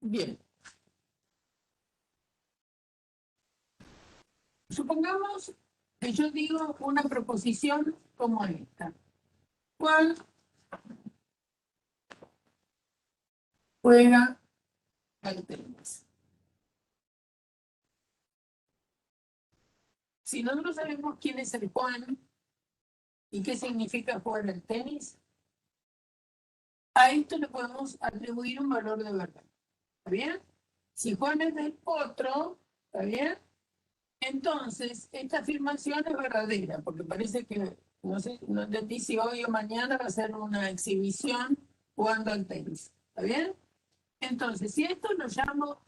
Bien. Supongamos que yo digo una proposición como esta. Juan juega al tenis. Si nosotros sabemos quién es el Juan y qué significa jugar al tenis, a esto le podemos atribuir un valor de verdad. ¿Está bien? Si Juan es del potro, ¿está bien? Entonces, esta afirmación es verdadera, porque parece que, no sé, no entendí si hoy o mañana va a ser una exhibición jugando al tenis. ¿Está bien? Entonces, si esto lo llamo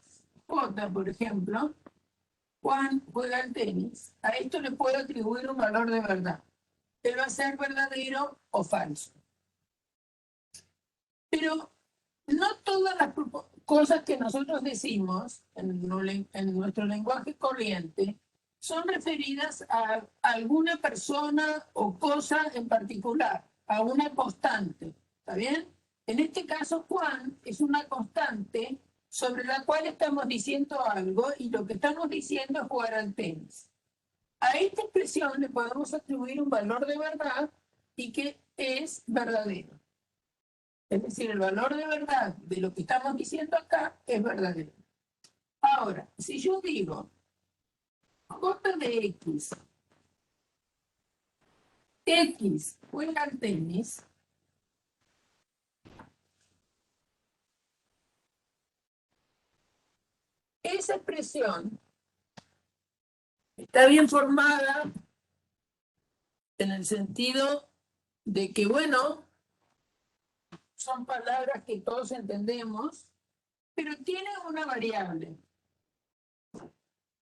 J, por ejemplo, Juan juega al tenis, a esto le puedo atribuir un valor de verdad. Él va a ser verdadero o falso. Pero no todas las cosas que nosotros decimos en nuestro lenguaje corriente son referidas a alguna persona o cosa en particular, a una constante. ¿Está bien? En este caso, Juan es una constante sobre la cual estamos diciendo algo y lo que estamos diciendo es jugar al tenis. A esta expresión le podemos atribuir un valor de verdad y que es verdadero. Es decir, el valor de verdad de lo que estamos diciendo acá es verdadero. Ahora, si yo digo J de X juega al tenis, esa expresión está bien formada en el sentido de que, bueno, son palabras que todos entendemos, pero tiene una variable.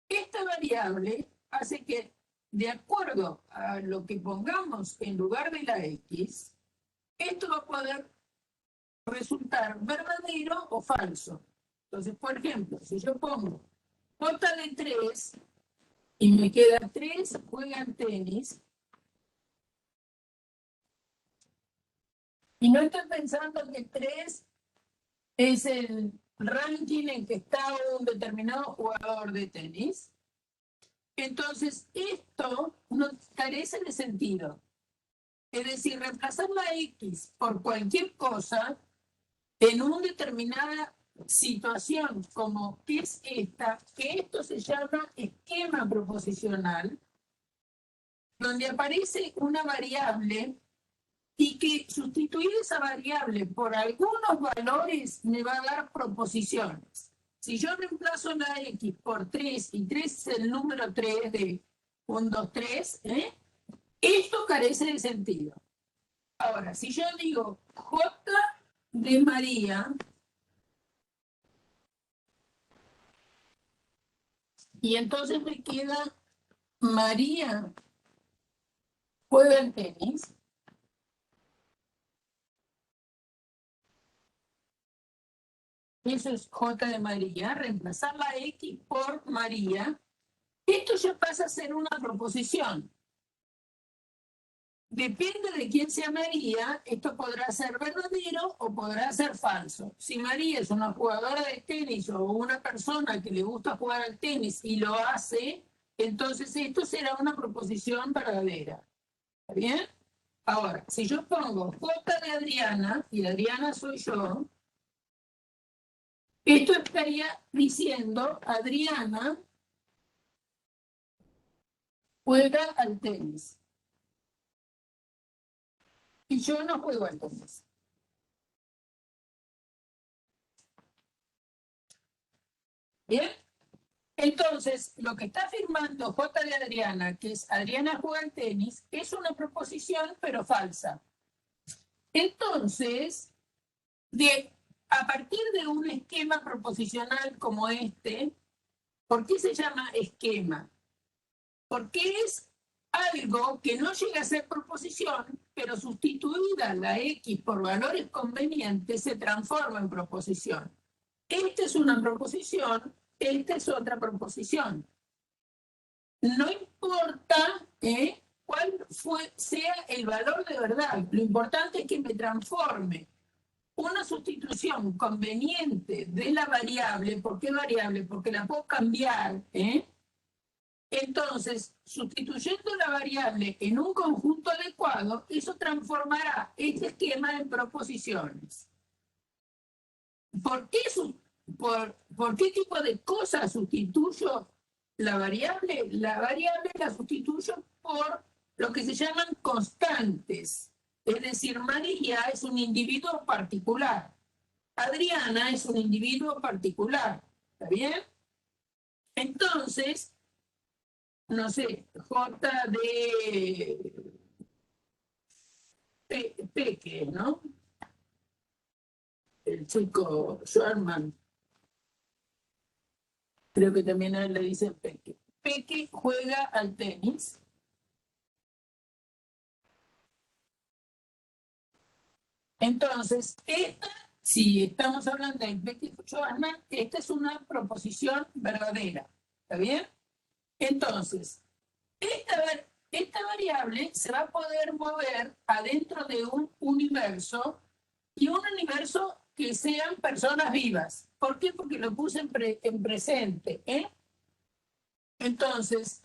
Esta variable hace que, de acuerdo a lo que pongamos en lugar de la X, esto va a poder resultar verdadero o falso. Entonces, por ejemplo, si yo pongo J de 3 y me queda 3, juegan tenis, y no estoy pensando que 3 es el ranking en que está un determinado jugador de tenis, entonces esto no carece de sentido. Es decir, reemplazar la X por cualquier cosa en una determinada situación como que es esta, que esto se llama esquema proposicional, donde aparece una variable y que sustituir esa variable por algunos valores me va a dar proposiciones. Si yo reemplazo la X por 3 y 3 es el número 3 de 1, 2, 3, esto carece de sentido. Ahora, si yo digo J de María, y entonces me queda María juega al tenis, eso es J de María, reemplazar la X por María, esto ya pasa a ser una proposición. Depende de quién sea María, esto podrá ser verdadero o podrá ser falso. Si María es una jugadora de tenis o una persona que le gusta jugar al tenis y lo hace, entonces esto será una proposición verdadera. ¿Está bien? Ahora, si yo pongo J de Adriana, y Adriana soy yo, esto estaría diciendo Adriana juega al tenis. Y yo no juego al tenis. ¿Bien? Entonces, lo que está afirmando J de Adriana, que es Adriana juega al tenis, es una proposición, pero falsa. Entonces, a partir de un esquema proposicional como este, ¿por qué se llama esquema? Porque es algo que no llega a ser proposición, pero sustituida la X por valores convenientes se transforma en proposición. Esta es una proposición, esta es otra proposición. No importa cuál sea el valor de verdad, lo importante es que me transforme una sustitución conveniente de la variable. ¿Por qué variable? Porque la puedo cambiar, ¿eh? Entonces, sustituyendo la variable en un conjunto adecuado, eso transformará este esquema en proposiciones. ¿Por qué tipo de cosas sustituyo la variable? La variable la sustituyo por lo que se llaman constantes. Es decir, María es un individuo particular. Adriana es un individuo particular. ¿Está bien? Entonces, no sé, J de Peque, ¿no? El chico Sherman. Creo que también a él le dicen Peque. Peque juega al tenis. Entonces, si estamos hablando de Peque Sherman, esta es una proposición verdadera. ¿Está bien? Entonces, esta variable se va a poder mover adentro de un universo, y un universo que sean personas vivas. ¿Por qué? Porque lo puse en presente. Entonces,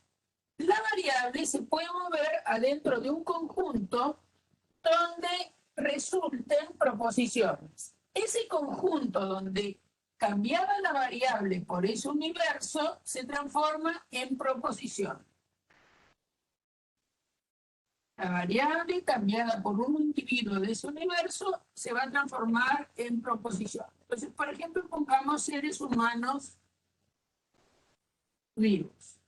la variable se puede mover adentro de un conjunto donde resulten proposiciones. Ese conjunto donde cambiada la variable por ese universo se transforma en proposición. La variable cambiada por un individuo de ese universo se va a transformar en proposición. Entonces, por ejemplo, pongamos seres humanos vivos.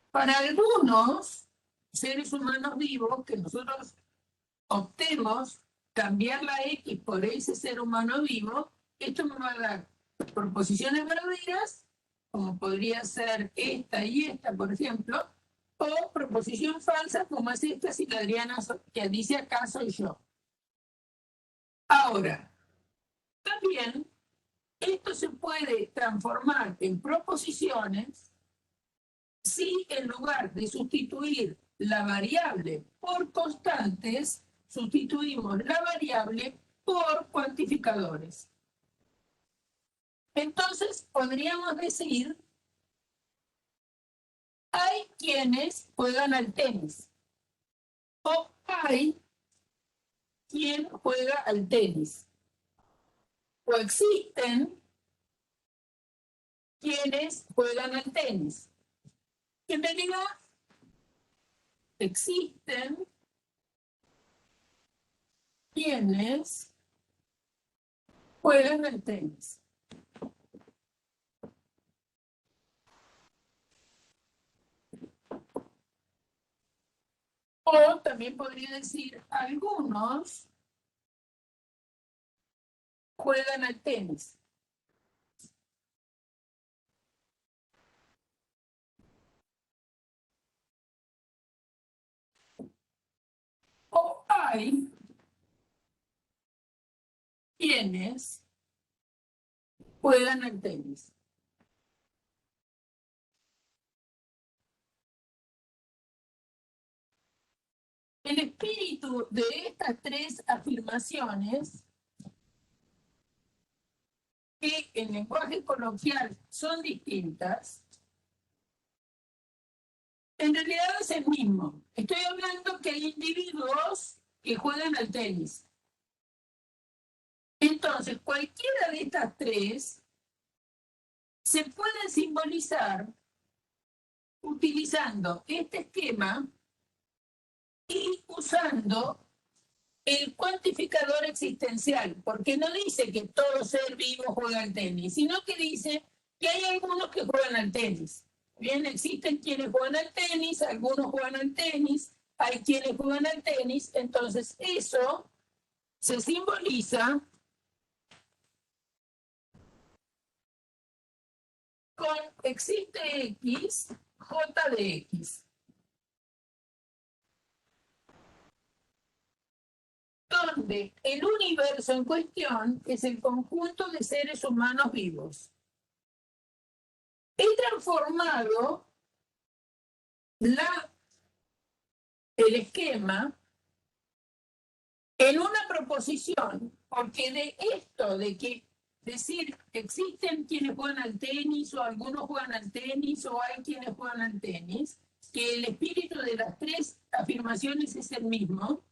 Para algunos seres humanos vivos que nosotros optemos cambiar la X por ese ser humano vivo, esto me va a dar proposiciones verdaderas, como podría ser esta y esta, por ejemplo, o proposición falsa, como es esta, si la Adriana que dice acá soy yo. Ahora, también esto se puede transformar en proposiciones si en lugar de sustituir la variable por constantes, sustituimos la variable por cuantificadores. Entonces, podríamos decir, hay quienes juegan al tenis, o hay quien juega al tenis, o existen quienes juegan al tenis. En realidad, existen quienes juegan al tenis. O también podría decir, algunos juegan al tenis. O hay quienes juegan al tenis. El espíritu de estas tres afirmaciones, que en lenguaje coloquial son distintas, en realidad es el mismo. Estoy hablando que hay individuos que juegan al tenis. Entonces, cualquiera de estas tres se puede simbolizar utilizando este esquema y usando el cuantificador existencial, porque no dice que todo ser vivo juega al tenis, sino que dice que hay algunos que juegan al tenis. Bien, existen quienes juegan al tenis, algunos juegan al tenis, hay quienes juegan al tenis, entonces eso se simboliza con existe X, J de X, donde el universo en cuestión es el conjunto de seres humanos vivos. He transformado el esquema en una proposición, porque de esto, de que decir, existen quienes juegan al tenis o algunos juegan al tenis o hay quienes juegan al tenis, que el espíritu de las tres afirmaciones es el mismo.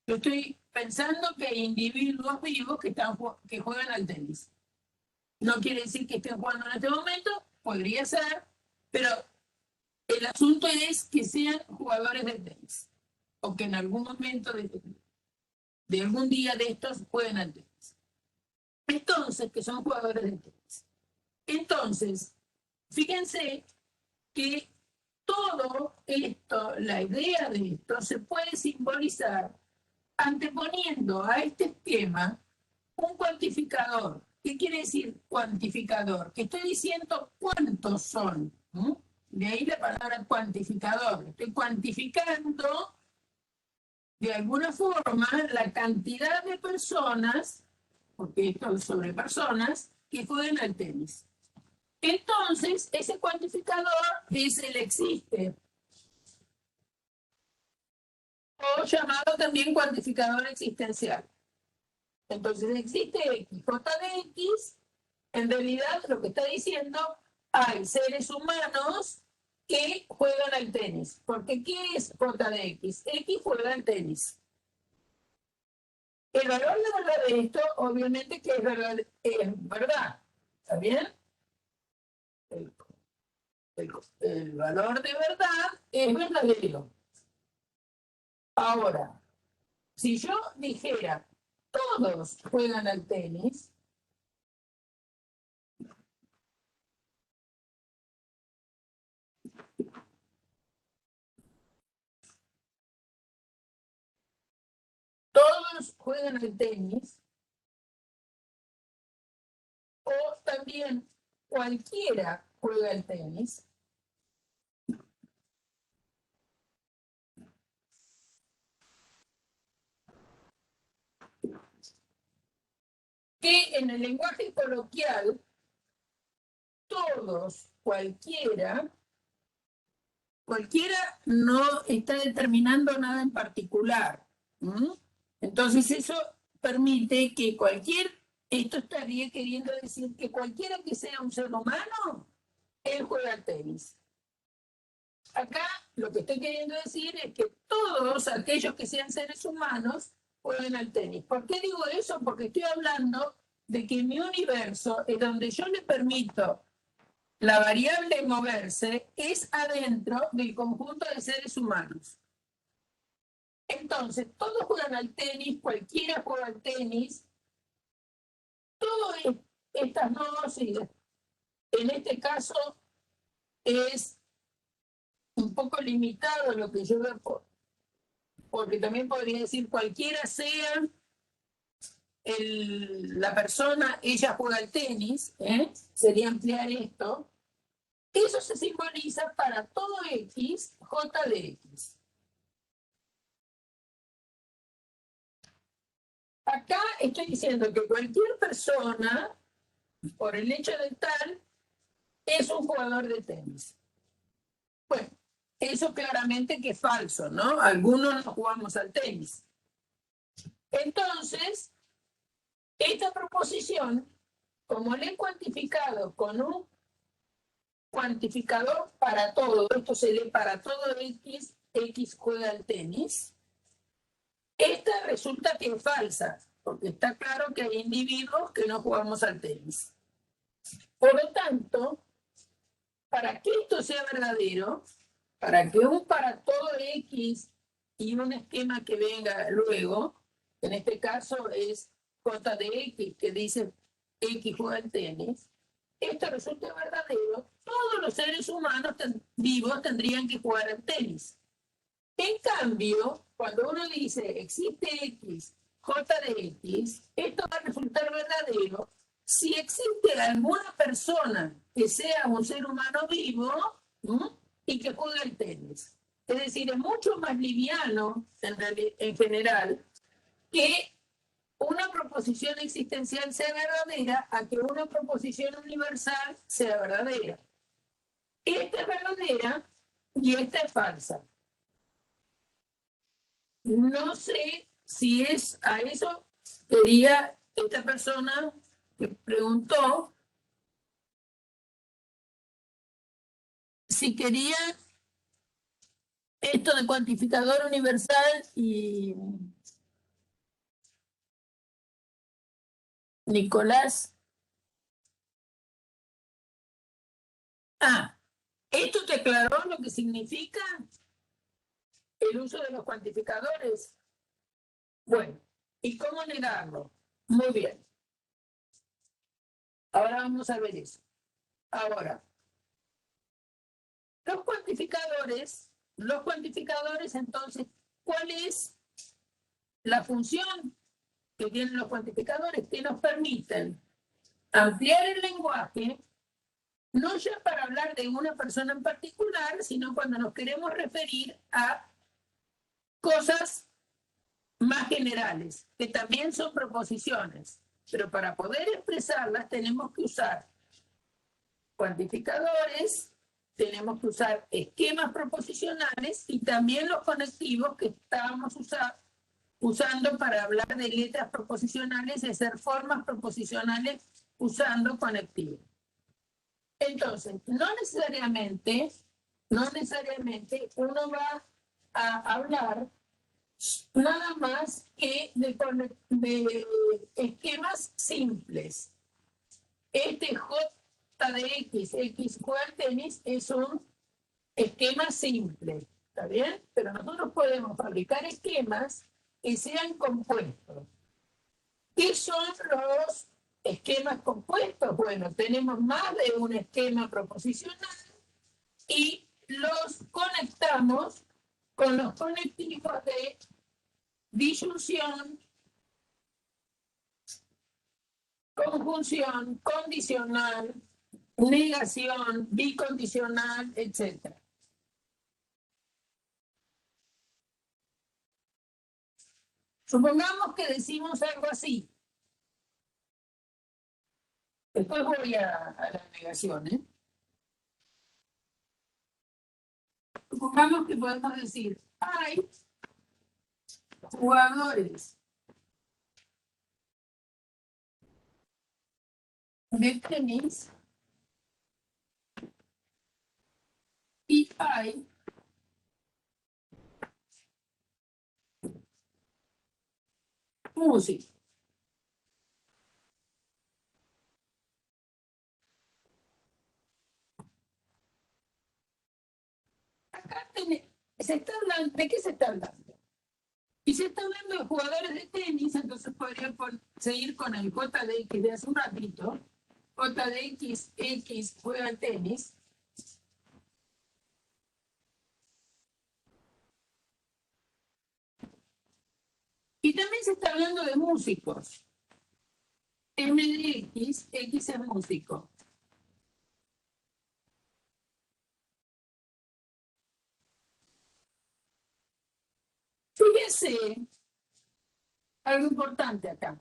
Yo estoy pensando que hay individuos vivos que juegan al tenis. No quiere decir que estén jugando en este momento, podría ser, pero el asunto es que sean jugadores de tenis o que en algún momento de algún día de estos jueguen al tenis. Entonces, que son jugadores de tenis. Entonces, fíjense que todo esto, la idea de esto, se puede simbolizar anteponiendo a este esquema un cuantificador. ¿Qué quiere decir cuantificador? Que estoy diciendo cuántos son. De ahí la palabra cuantificador. Estoy cuantificando de alguna forma la cantidad de personas, porque esto es sobre personas, que juegan al tenis. Entonces, ese cuantificador es el existe, o llamado también cuantificador existencial. Entonces existe X, J de X, en realidad lo que está diciendo, hay seres humanos que juegan al tenis. Porque ¿qué es J de X? X juega al tenis. El valor de verdad de esto, obviamente que es verdad. ¿Está bien? El valor de verdad es verdadero. Ahora, si yo dijera, todos juegan al tenis, todos juegan al tenis, o también cualquiera juega al tenis, que en el lenguaje coloquial, todos, cualquiera no está determinando nada en particular. Entonces eso permite que esto estaría queriendo decir que cualquiera que sea un ser humano, él juega al tenis. Acá lo que estoy queriendo decir es que todos aquellos que sean seres humanos juegan al tenis. ¿Por qué digo eso? Porque estoy hablando de que mi universo, es donde yo le permito la variable moverse, es adentro del conjunto de seres humanos. Entonces, todos juegan al tenis, cualquiera juega al tenis, todas estas gnosis, en este caso, es un poco limitado lo que yo veo, porque también podría decir cualquiera sea la persona, ella juega al tenis, sería ampliar esto. Eso se simboliza para todo X, J de X. Acá estoy diciendo que cualquier persona, por el hecho de tal, es un jugador de tenis. Bueno, eso claramente que es falso, ¿no? Algunos no jugamos al tenis. Entonces, esta proposición, como le he cuantificado con un cuantificador para todo, esto se lee para todo X, X juega al tenis, esta resulta que es falsa, porque está claro que hay individuos que no jugamos al tenis. Por lo tanto, para que esto sea verdadero, para que un para todo X y un esquema que venga luego, en este caso es J de X, que dice X juega al tenis, esto resulta verdadero, todos los seres humanos vivos tendrían que jugar al tenis. En cambio, cuando uno dice existe X, J de X, esto va a resultar verdadero si existe alguna persona que sea un ser humano vivo y que juegue al tenis. Es decir, es mucho más liviano en general que una proposición existencial sea verdadera a que una proposición universal sea verdadera. Esta es verdadera y esta es falsa. No sé si es a eso, quería esta persona que preguntó si quería esto de cuantificador universal y Nicolás. Ah, ¿esto te aclaró lo que significa el uso de los cuantificadores? Bueno, ¿y cómo negarlo? Muy bien. Ahora vamos a ver eso. Ahora, los cuantificadores, entonces, ¿cuál es la función que tienen los cuantificadores? Que nos permiten ampliar el lenguaje, no ya para hablar de una persona en particular, sino cuando nos queremos referir a cosas más generales, que también son proposiciones, pero para poder expresarlas tenemos que usar cuantificadores, tenemos que usar esquemas proposicionales y también los conectivos que estábamos usando para hablar de letras proposicionales y hacer formas proposicionales usando conectivos. Entonces, no necesariamente uno va a hablar nada más que de esquemas simples. Este J de X juega al tenis es un esquema simple, ¿está bien? Pero nosotros podemos fabricar esquemas que sean compuestos. ¿Qué son los esquemas compuestos? Bueno, tenemos más de un esquema proposicional y los conectamos con los conectivos de disyunción, conjunción, condicional, negación, bicondicional, etc. Supongamos que decimos algo así. Después voy a la negación, ¿eh? Supongamos que podemos decir, hay jugadores de tenis y hay música. Acá se está hablando, ¿de qué se está hablando? Y se está hablando de jugadores de tenis, entonces podría seguir con el JDX de hace un ratito. JDX juega al tenis. Y también se está hablando de músicos. MDX, X es músico. Fíjense algo importante acá.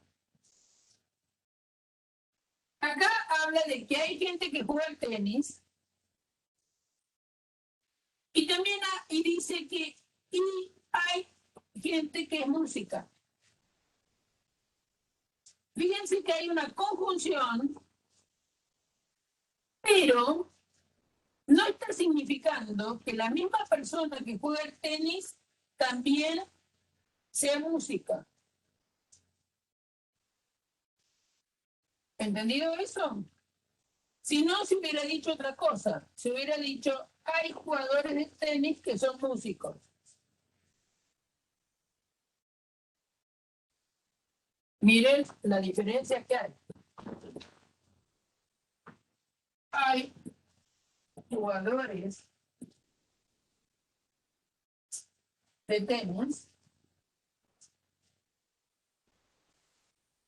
Acá habla de que hay gente que juega al tenis y también y dice que hay gente que es música. Fíjense que hay una conjunción, pero no está significando que la misma persona que juega al tenis también sea música. ¿Entendido eso? Si no, se hubiera dicho otra cosa. Se hubiera dicho, hay jugadores de tenis que son músicos. Miren la diferencia que hay. Hay jugadores de tenis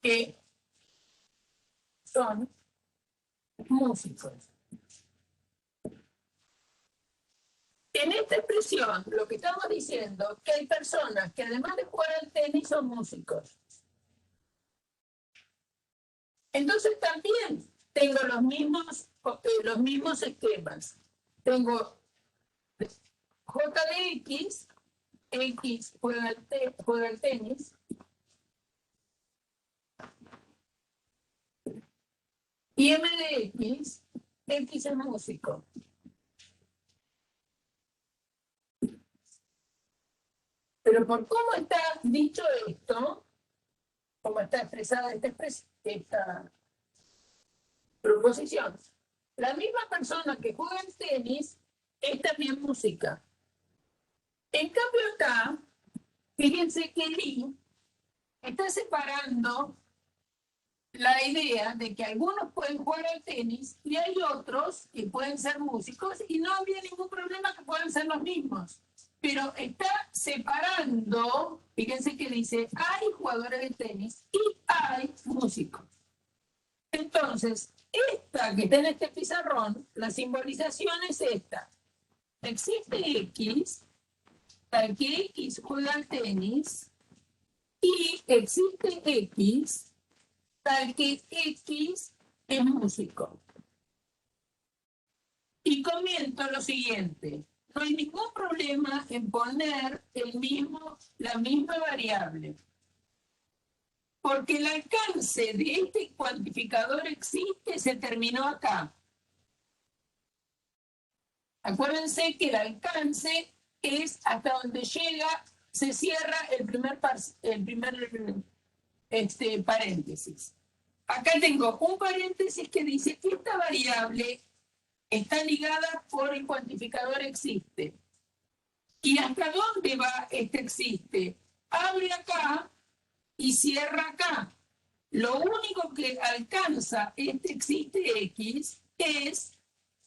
que son músicos. En esta expresión, lo que estamos diciendo es que hay personas que además de jugar al tenis son músicos. Entonces también tengo los mismos esquemas. Tengo J de X juega al tenis, y M de X, X es músico. Pero por cómo está dicho esto, cómo está expresada esta proposición, la misma persona que juega al tenis es también música. En cambio acá, fíjense que Lee está separando la idea de que algunos pueden jugar al tenis y hay otros que pueden ser músicos y no había ningún problema que puedan ser los mismos. Pero está separando, fíjense que dice, hay jugadores de tenis y hay músicos. Entonces, esta que está en este pizarrón, la simbolización es esta. Existe X, tal que X juega al tenis, y existe X, tal que X es músico. Y comento lo siguiente. No hay ningún problema en poner la misma variable. Porque el alcance de este cuantificador existe, se terminó acá. Acuérdense que el alcance es hasta donde llega, se cierra el primer paréntesis. Acá tengo un paréntesis que dice que esta variable está ligada por el cuantificador existe. ¿Y hasta dónde va este existe? Abre acá y cierra acá. Lo único que alcanza este existe X es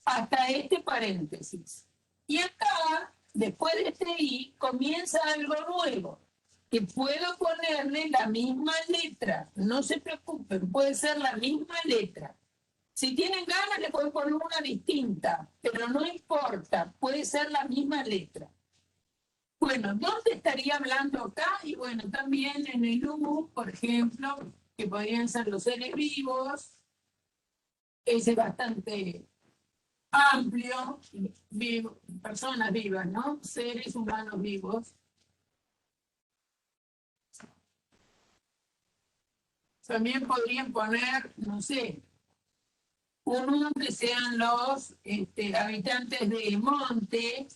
hasta este paréntesis. Y acá, después de este I, comienza algo nuevo, que puedo ponerle la misma letra. No se preocupen, puede ser la misma letra. Si tienen ganas, le pueden poner una distinta, pero no importa, puede ser la misma letra. Bueno, ¿dónde estaría hablando acá? Y bueno, también en el U, por ejemplo, que podrían ser los seres vivos, ese es bastante amplio, personas vivas, ¿no? Seres humanos vivos. También podrían poner, no sé, un U que sean los habitantes de monte,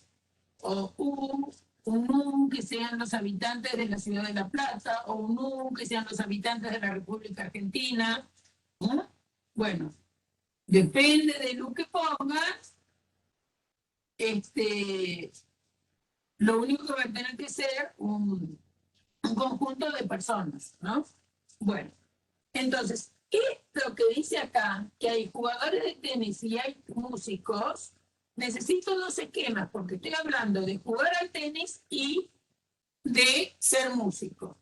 o un U que sean los habitantes de la ciudad de La Plata, o un U que sean los habitantes de la República Argentina. ¿No? Bueno, depende del U que pongas, lo único que va a tener que ser un conjunto de personas, ¿no? Bueno, entonces, esto que dice acá, que hay jugadores de tenis y hay músicos, necesito dos esquemas, porque estoy hablando de jugar al tenis y de ser músico.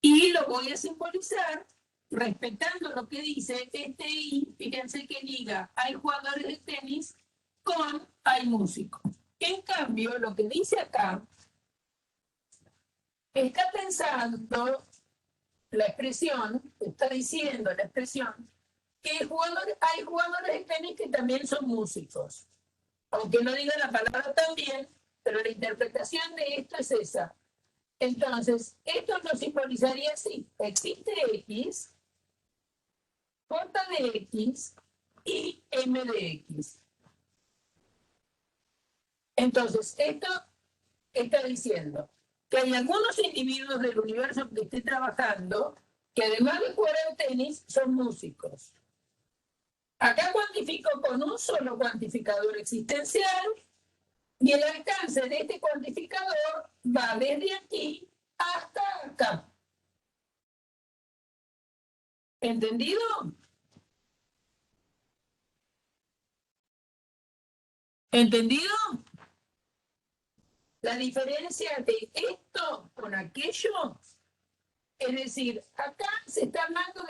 Y lo voy a simbolizar respetando lo que dice este I, fíjense que liga hay jugadores de tenis con hay músicos. En cambio, lo que dice acá está pensando la expresión, está diciendo la expresión, que hay jugadores de tenis que también son músicos. Aunque no diga la palabra también, pero la interpretación de esto es esa. Entonces, esto lo simbolizaría así. Existe X, J de X y M de X. Entonces, esto está diciendo que hay algunos individuos del universo que estoy trabajando que además de jugar al tenis son músicos. Acá cuantifico con un solo cuantificador existencial y el alcance de este cuantificador va desde aquí hasta acá. ¿Entendido? ¿Entendido? La diferencia de esto con aquello, es decir, acá se está hablando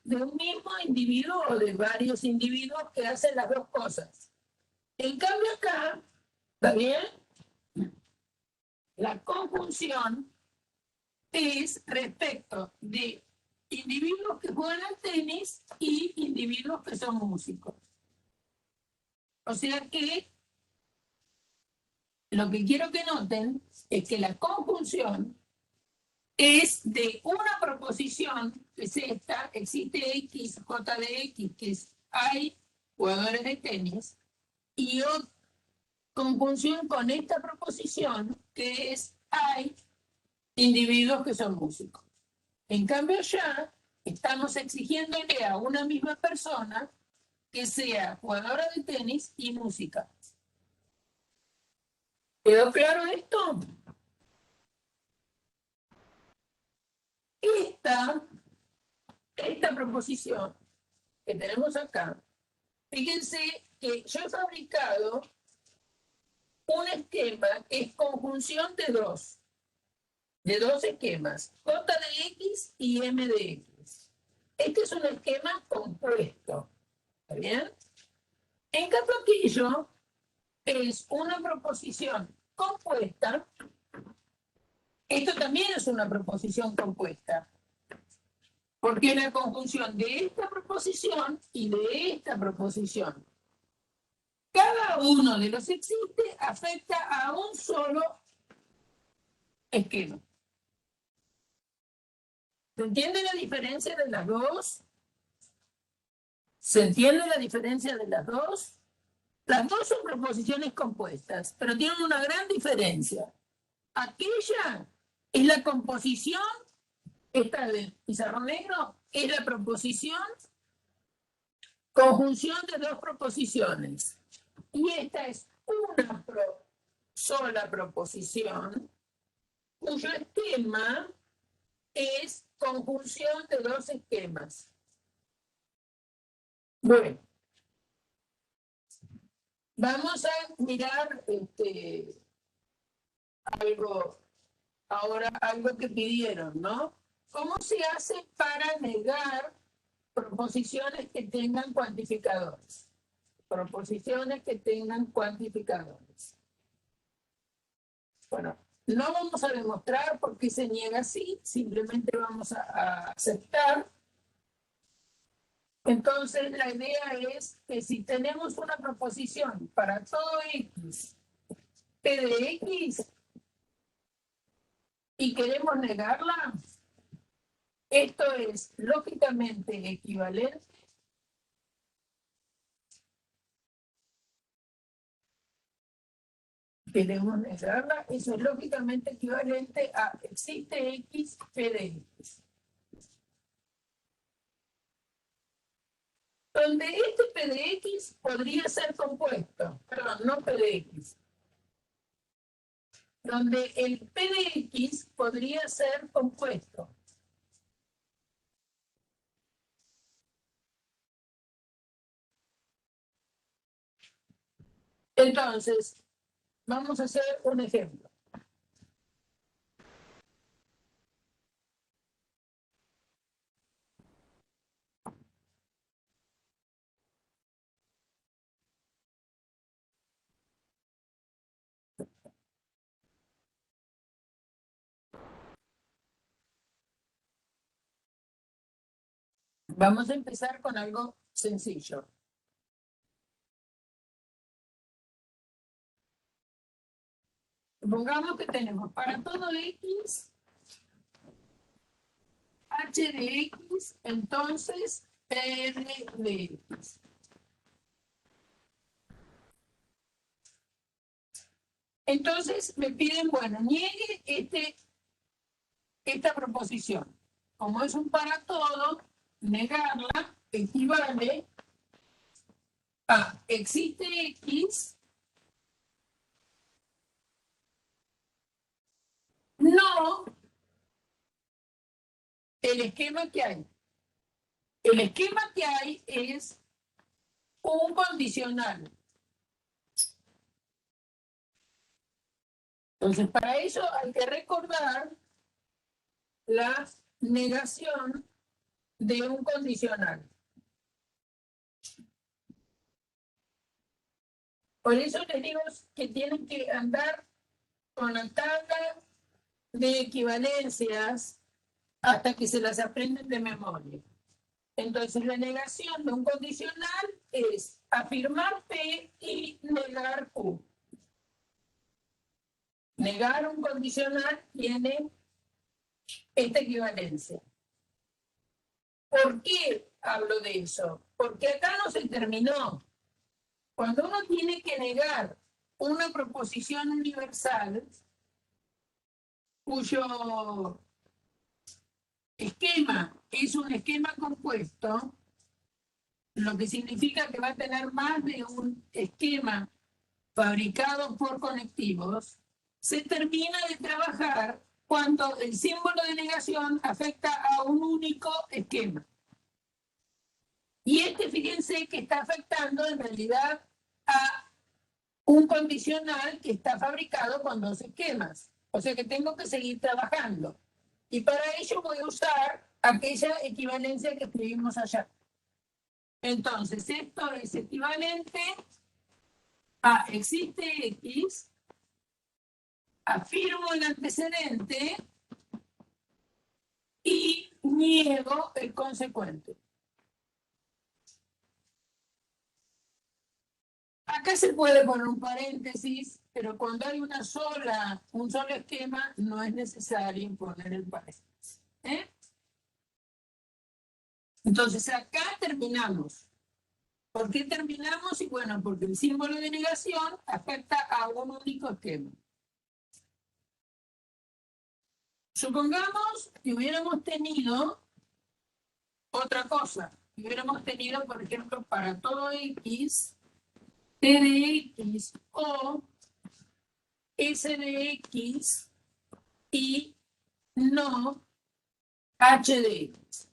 de un mismo individuo o de varios individuos que hacen las dos cosas. En cambio acá, ¿está bien? La conjunción es respecto de individuos que juegan al tenis y individuos que son músicos. O sea que lo que quiero que noten es que la conjunción es de una proposición, que es esta, existe X, J de X, que es hay jugadores de tenis, y conjunción con esta proposición, que es hay individuos que son músicos. En cambio ya estamos exigiéndole a una misma persona que sea jugadora de tenis y música. ¿Quedó claro esto? Esta proposición que tenemos acá, fíjense que yo he fabricado un esquema que es conjunción de dos esquemas, J de X y M de X. Este es un esquema compuesto, ¿está bien? En cambio aquello es una proposición compuesta. Esto también es una proposición compuesta, porque es la conjunción de esta proposición y de esta proposición. Cada uno de los existe afecta a un solo esquema. ¿Se entiende la diferencia de las dos? ¿Se entiende la diferencia de las dos? Las dos son proposiciones compuestas, pero tienen una gran diferencia. Aquella es la composición, esta de pizarrón negro, es la proposición, conjunción de dos proposiciones. Y esta es una sola proposición, cuyo esquema es conjunción de dos esquemas. Bueno, vamos a mirar algo que pidieron, ¿no? ¿Cómo se hace para negar proposiciones que tengan cuantificadores? Proposiciones que tengan cuantificadores. Bueno, no vamos a demostrar por qué se niega así, simplemente vamos a aceptar. Entonces, la idea es que si tenemos una proposición para todo X, P de X, y queremos negarla, esto es lógicamente equivalente queremos negarla, eso es lógicamente equivalente a existe X, P de X. Donde este P de X podría ser compuesto, perdón, no P de X, donde el P de X podría ser compuesto. Entonces, vamos a hacer un ejemplo. Vamos a empezar con algo sencillo. Supongamos que tenemos para todo X, H de X, entonces R de X. Entonces me piden, bueno, niegue esta proposición. Como es un para todo, negarla equivale a existe X, no el esquema que hay. El esquema que hay es un condicional. Entonces, para eso hay que recordar la negación de un condicional. Por eso les digo que tienen que andar con la tabla de equivalencias hasta que se las aprenden de memoria. Entonces, la negación de un condicional es afirmar P y negar Q. Negar un condicional tiene esta equivalencia. ¿Por qué hablo de eso? Porque acá no se terminó. Cuando uno tiene que negar una proposición universal, cuyo esquema es un esquema compuesto, lo que significa que va a tener más de un esquema fabricado por conectivos, se termina de trabajar cuando el símbolo de negación afecta a un único esquema. Y fíjense que está afectando en realidad a un condicional que está fabricado con dos esquemas. O sea que tengo que seguir trabajando. Y para ello voy a usar aquella equivalencia que escribimos allá. Entonces, esto es equivalente a existe X, afirmo el antecedente y niego el consecuente. Acá se puede poner un paréntesis, pero cuando hay un solo esquema, no es necesario poner el paréntesis. Entonces, acá terminamos. ¿Por qué terminamos? Y bueno, porque el símbolo de negación afecta a un único esquema. Supongamos que hubiéramos tenido otra cosa. Que hubiéramos tenido, por ejemplo, para todo X, T de X o S de X y no H de X.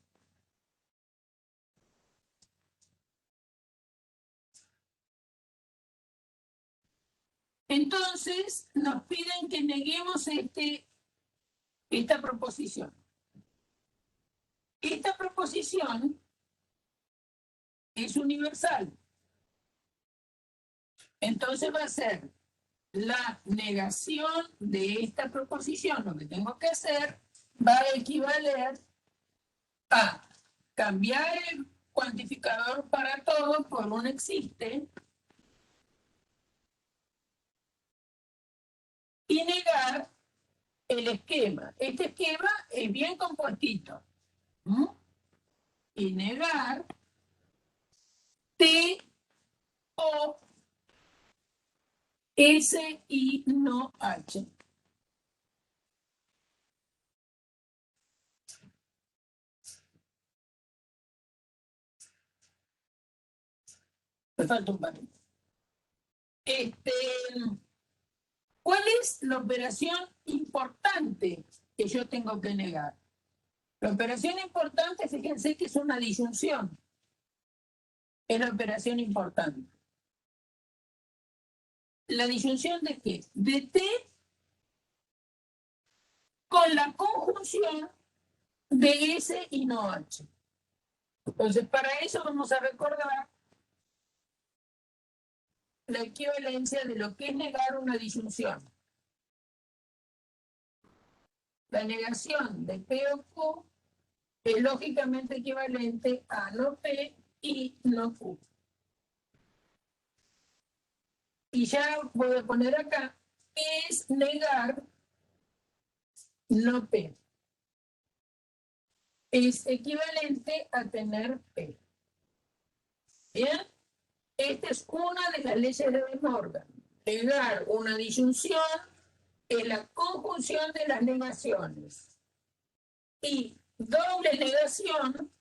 Entonces, nos piden que neguemos esta proposición. Esta proposición es universal. Entonces va a ser la negación de esta proposición. Lo que tengo que hacer va a equivaler a cambiar el cuantificador para todo por un existe y negar el esquema. Este esquema es bien compuestito. Y negar T o S y no H. Me falta un par. ¿Cuál es la operación importante que yo tengo que negar? La operación importante, fíjense que es una disyunción. Es la operación importante. ¿La disyunción de qué? De T con la conjunción de S y no H. Entonces, para eso vamos a recordar la equivalencia de lo que es negar una disyunción. La negación de P o Q es lógicamente equivalente a no P y no Q. Y ya voy a poner acá, es negar no P. Es equivalente a tener P. ¿Bien? Esta es una de las leyes de De Morgan. Negar una disyunción es la conjunción de las negaciones. Y doble negación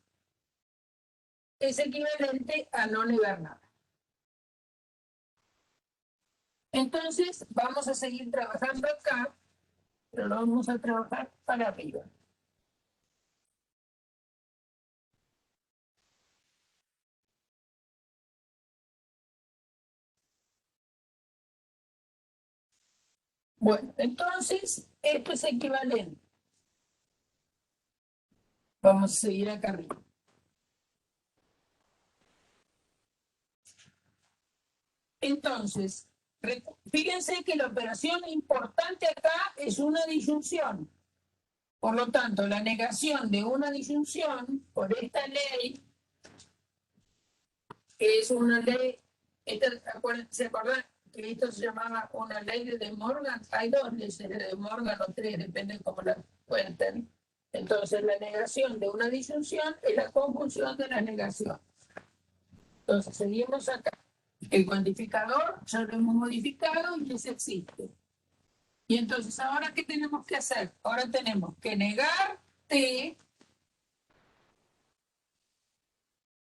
es equivalente a no negar nada. Entonces, vamos a seguir trabajando acá, pero lo vamos a trabajar para arriba. Bueno, entonces, esto es equivalente. Vamos a seguir acá arriba. Entonces, fíjense que la operación importante acá es una disyunción. Por lo tanto, la negación de una disyunción por esta ley, que es una ley, ¿se acuerdan que esto se llamaba una ley de De Morgan? Hay dos leyes de De Morgan o tres, depende de cómo la cuenten. Entonces, la negación de una disyunción es la conjunción de las negaciones. Entonces, seguimos acá. El cuantificador ya lo hemos modificado y ese existe. Y entonces, ¿ahora qué tenemos que hacer? Ahora tenemos que negar T,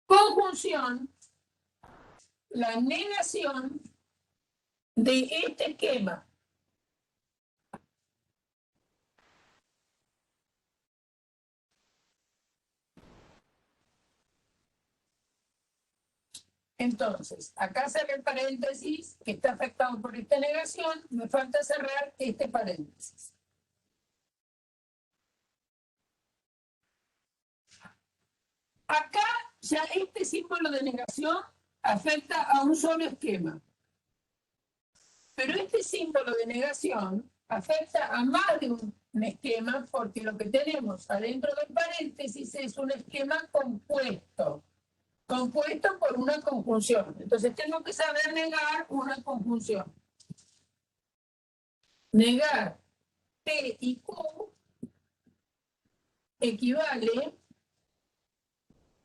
conjunción, la negación de este esquema. Entonces, acá sale el paréntesis que está afectado por esta negación, me falta cerrar este paréntesis. Acá ya este símbolo de negación afecta a un solo esquema. Pero este símbolo de negación afecta a más de un esquema porque lo que tenemos adentro del paréntesis es un esquema compuesto. Compuesto por una conjunción. Entonces tengo que saber negar una conjunción. Negar P y Q equivale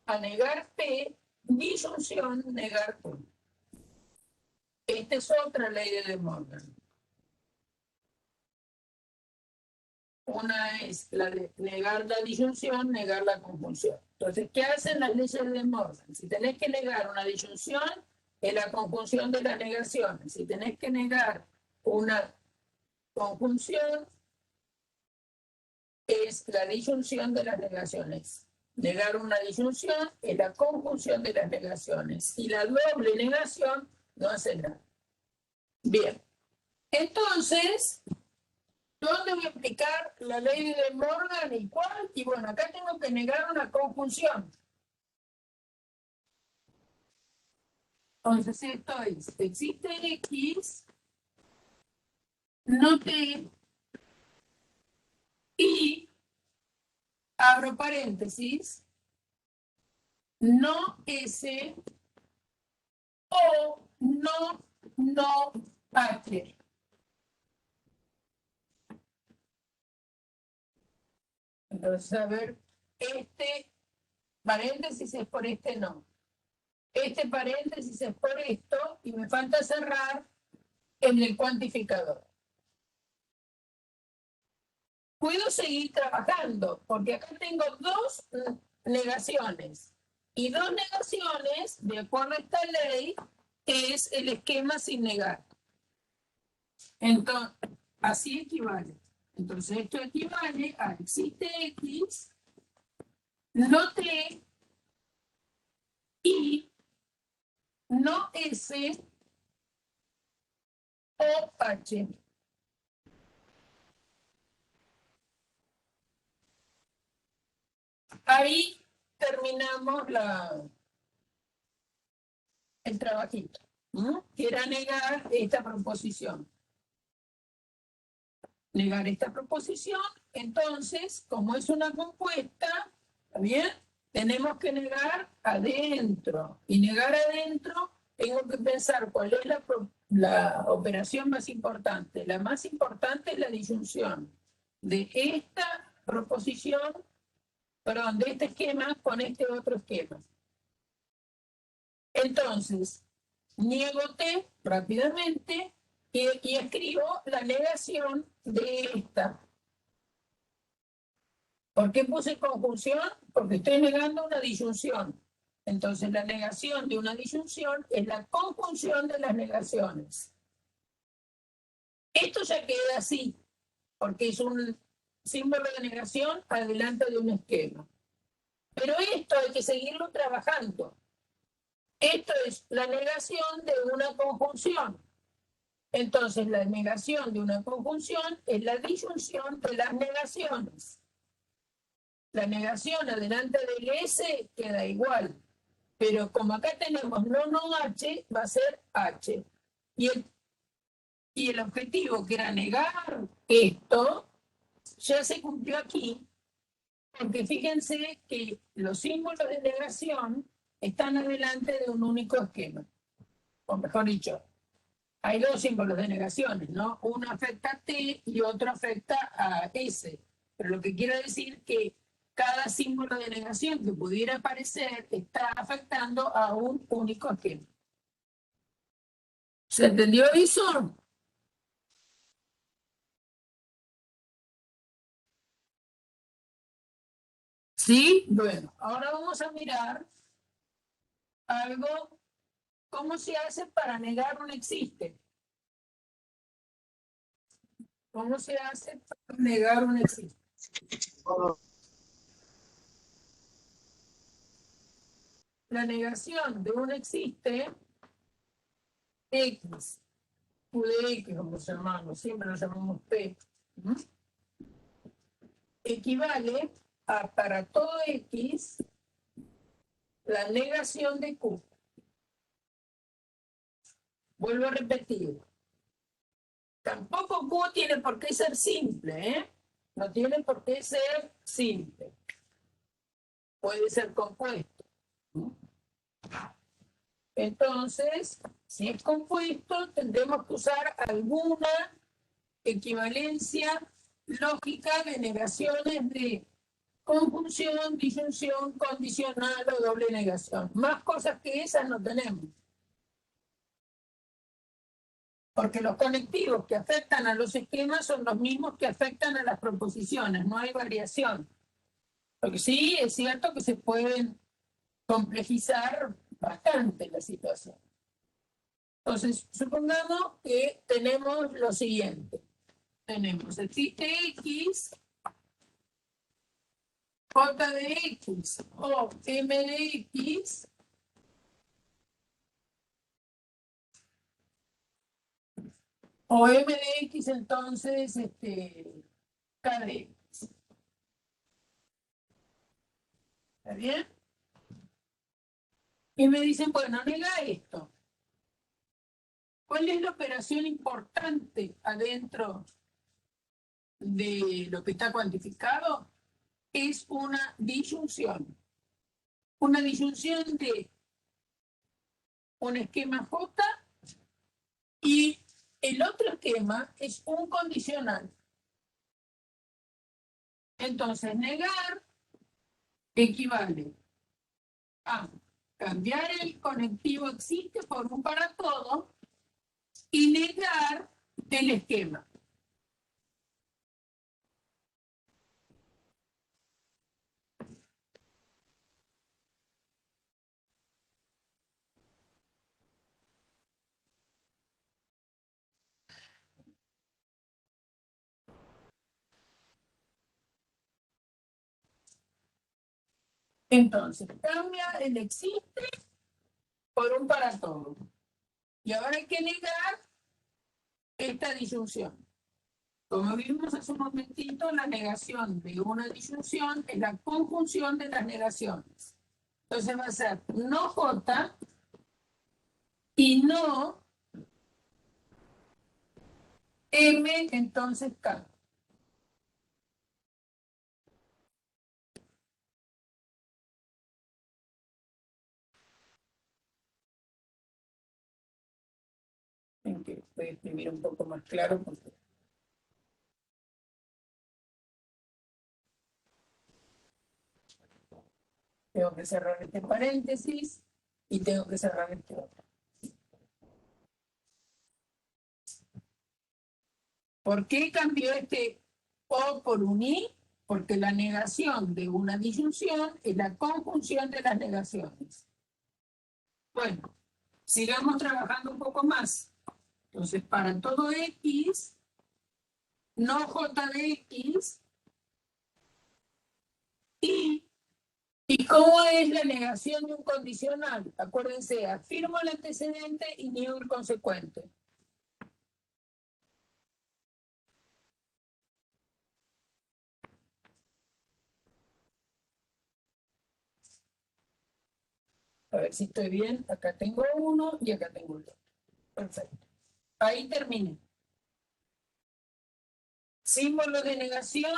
a negar P, disyunción, negar Q. Esta es otra ley de De Morgan. Una es la de negar la disyunción, negar la conjunción. Entonces, ¿qué hacen las leyes de De Morgan? Si tenés que negar una disyunción, es la conjunción de las negaciones. Si tenés que negar una conjunción, es la disyunción de las negaciones. Negar una disyunción es la conjunción de las negaciones. Y la doble negación no hace nada. Bien. Entonces, ¿dónde voy a aplicar la ley de De Morgan y cuál? Y bueno, acá tengo que negar una conjunción. Entonces, esto es, existe X, no T, y, abro paréntesis, no S, o no H. Entonces, a ver, este paréntesis es por este no. Este paréntesis es por esto y me falta cerrar en el cuantificador. Puedo seguir trabajando porque acá tengo dos negaciones. Y dos negaciones, de acuerdo a esta ley, es el esquema sin negar. Entonces, así equivale. Entonces, esto equivale a existe X, no T, y no S, o H. Ahí terminamos el trabajito, ¿no? Que era negar esta proposición. Negar esta proposición, entonces, como es una compuesta, ¿está bien? Tenemos que negar adentro. Y negar adentro, tengo que pensar cuál es la operación más importante. La más importante es la disyunción de esta proposición, perdón, de este esquema con este otro esquema. Entonces, niego T rápidamente y escribo la negación de esta. ¿Por qué puse conjunción? Porque estoy negando una disyunción. Entonces, la negación de una disyunción es la conjunción de las negaciones. Esto ya queda así, porque es un símbolo de negación adelante de un esquema. Pero esto hay que seguirlo trabajando. Esto es la negación de una conjunción. Entonces, la negación de una conjunción es la disyunción de las negaciones. La negación adelante del S queda igual. Pero como acá tenemos no H, va a ser H. Y el objetivo, que era negar esto, ya se cumplió aquí. Porque fíjense que los símbolos de negación están adelante de un único esquema. O mejor dicho, hay dos símbolos de negaciones, ¿no? Uno afecta a T y otro afecta a S. Pero lo que quiero decir que cada símbolo de negación que pudiera aparecer está afectando a un único esquema. ¿Se entendió eso? ¿Sí? Bueno, ahora vamos a mirar algo, cómo se hace para negar un existe. ¿Cómo se hace para negar un existe? La negación de un existe X, Q de X, como se llamamos, siempre lo llamamos P, ¿no? Equivale a para todo X la negación de Q. Vuelvo a repetir. Tampoco Q tiene por qué ser simple, ¿eh? No tiene por qué ser simple. Puede ser compuesto, ¿no? Entonces, si es compuesto, tendremos que usar alguna equivalencia lógica de negaciones de conjunción, disyunción, condicional o doble negación. Más cosas que esas no tenemos. Porque los conectivos que afectan a los esquemas son los mismos que afectan a las proposiciones, no hay variación. Porque sí, es cierto que se pueden complejizar bastante la situación. Entonces, supongamos que tenemos lo siguiente. Tenemos existe X, J de X o M de X o M de X, entonces, K de X. ¿Está bien? Y me dicen, bueno, nega esto. ¿Cuál es la operación importante adentro de lo que está cuantificado? Es una disyunción. Una disyunción de un esquema J y el otro esquema es un condicional. Entonces, negar equivale a cambiar el conectivo existe por un para todo y negar el esquema. Entonces, cambia el existe por un para todo. Y ahora hay que negar esta disyunción. Como vimos hace un momentito, la negación de una disyunción es la conjunción de las negaciones. Entonces va a ser no J y no M, entonces K. En que voy a escribir un poco más claro porque tengo que cerrar este paréntesis y tengo que cerrar este otro. ¿Por qué cambió este O por un I? Porque la negación de una disyunción es la conjunción de las negaciones. Bueno, sigamos trabajando un poco más. Entonces, para todo X, no J de X, ¿y cómo es la negación de un condicional? Acuérdense, afirmo el antecedente y niego el consecuente. A ver si estoy bien. Acá tengo uno y acá tengo el otro. Perfecto. Ahí terminé. Símbolos de negación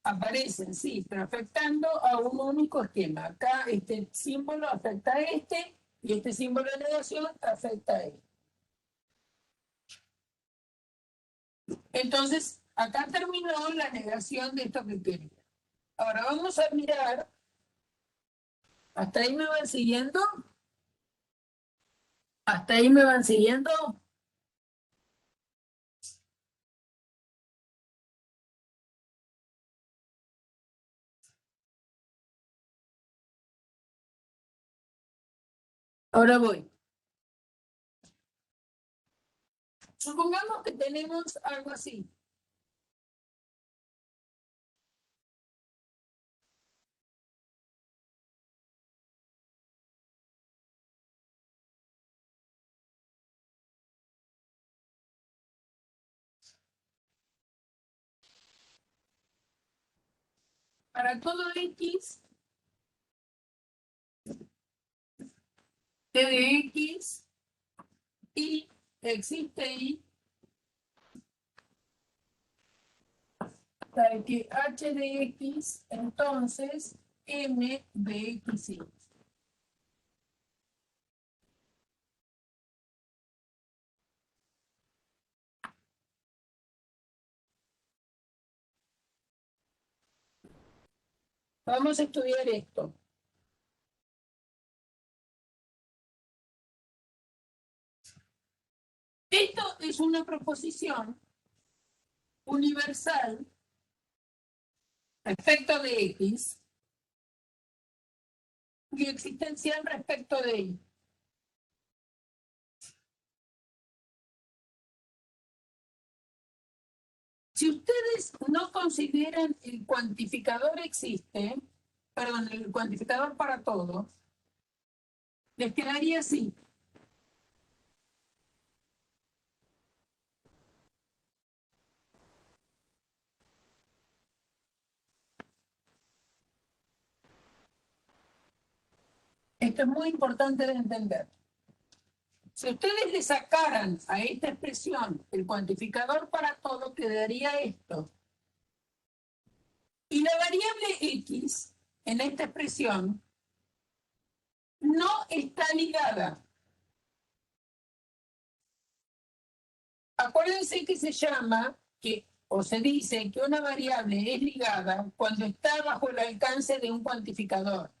aparecen, sí, pero afectando a un único esquema. Acá este símbolo afecta a este y este símbolo de negación afecta a este. Entonces, acá terminó la negación de esto que quería. Ahora vamos a mirar. ¿Hasta ahí me van siguiendo? ¿Hasta ahí me van siguiendo? Ahora voy. Supongamos que tenemos algo así. Para todo X, T de X, y existe Y, para que H de X, entonces M de X y. Vamos a estudiar esto. Esto es una proposición universal respecto de X y existencial respecto de Y. Si ustedes no consideran el cuantificador existe, perdón, el cuantificador para todo, les quedaría así. Esto es muy importante de entender. Si ustedes le sacaran a esta expresión el cuantificador para todo, quedaría esto. Y la variable X en esta expresión no está ligada. Acuérdense que se llama, o se dice que una variable es ligada cuando está bajo el alcance de un cuantificador.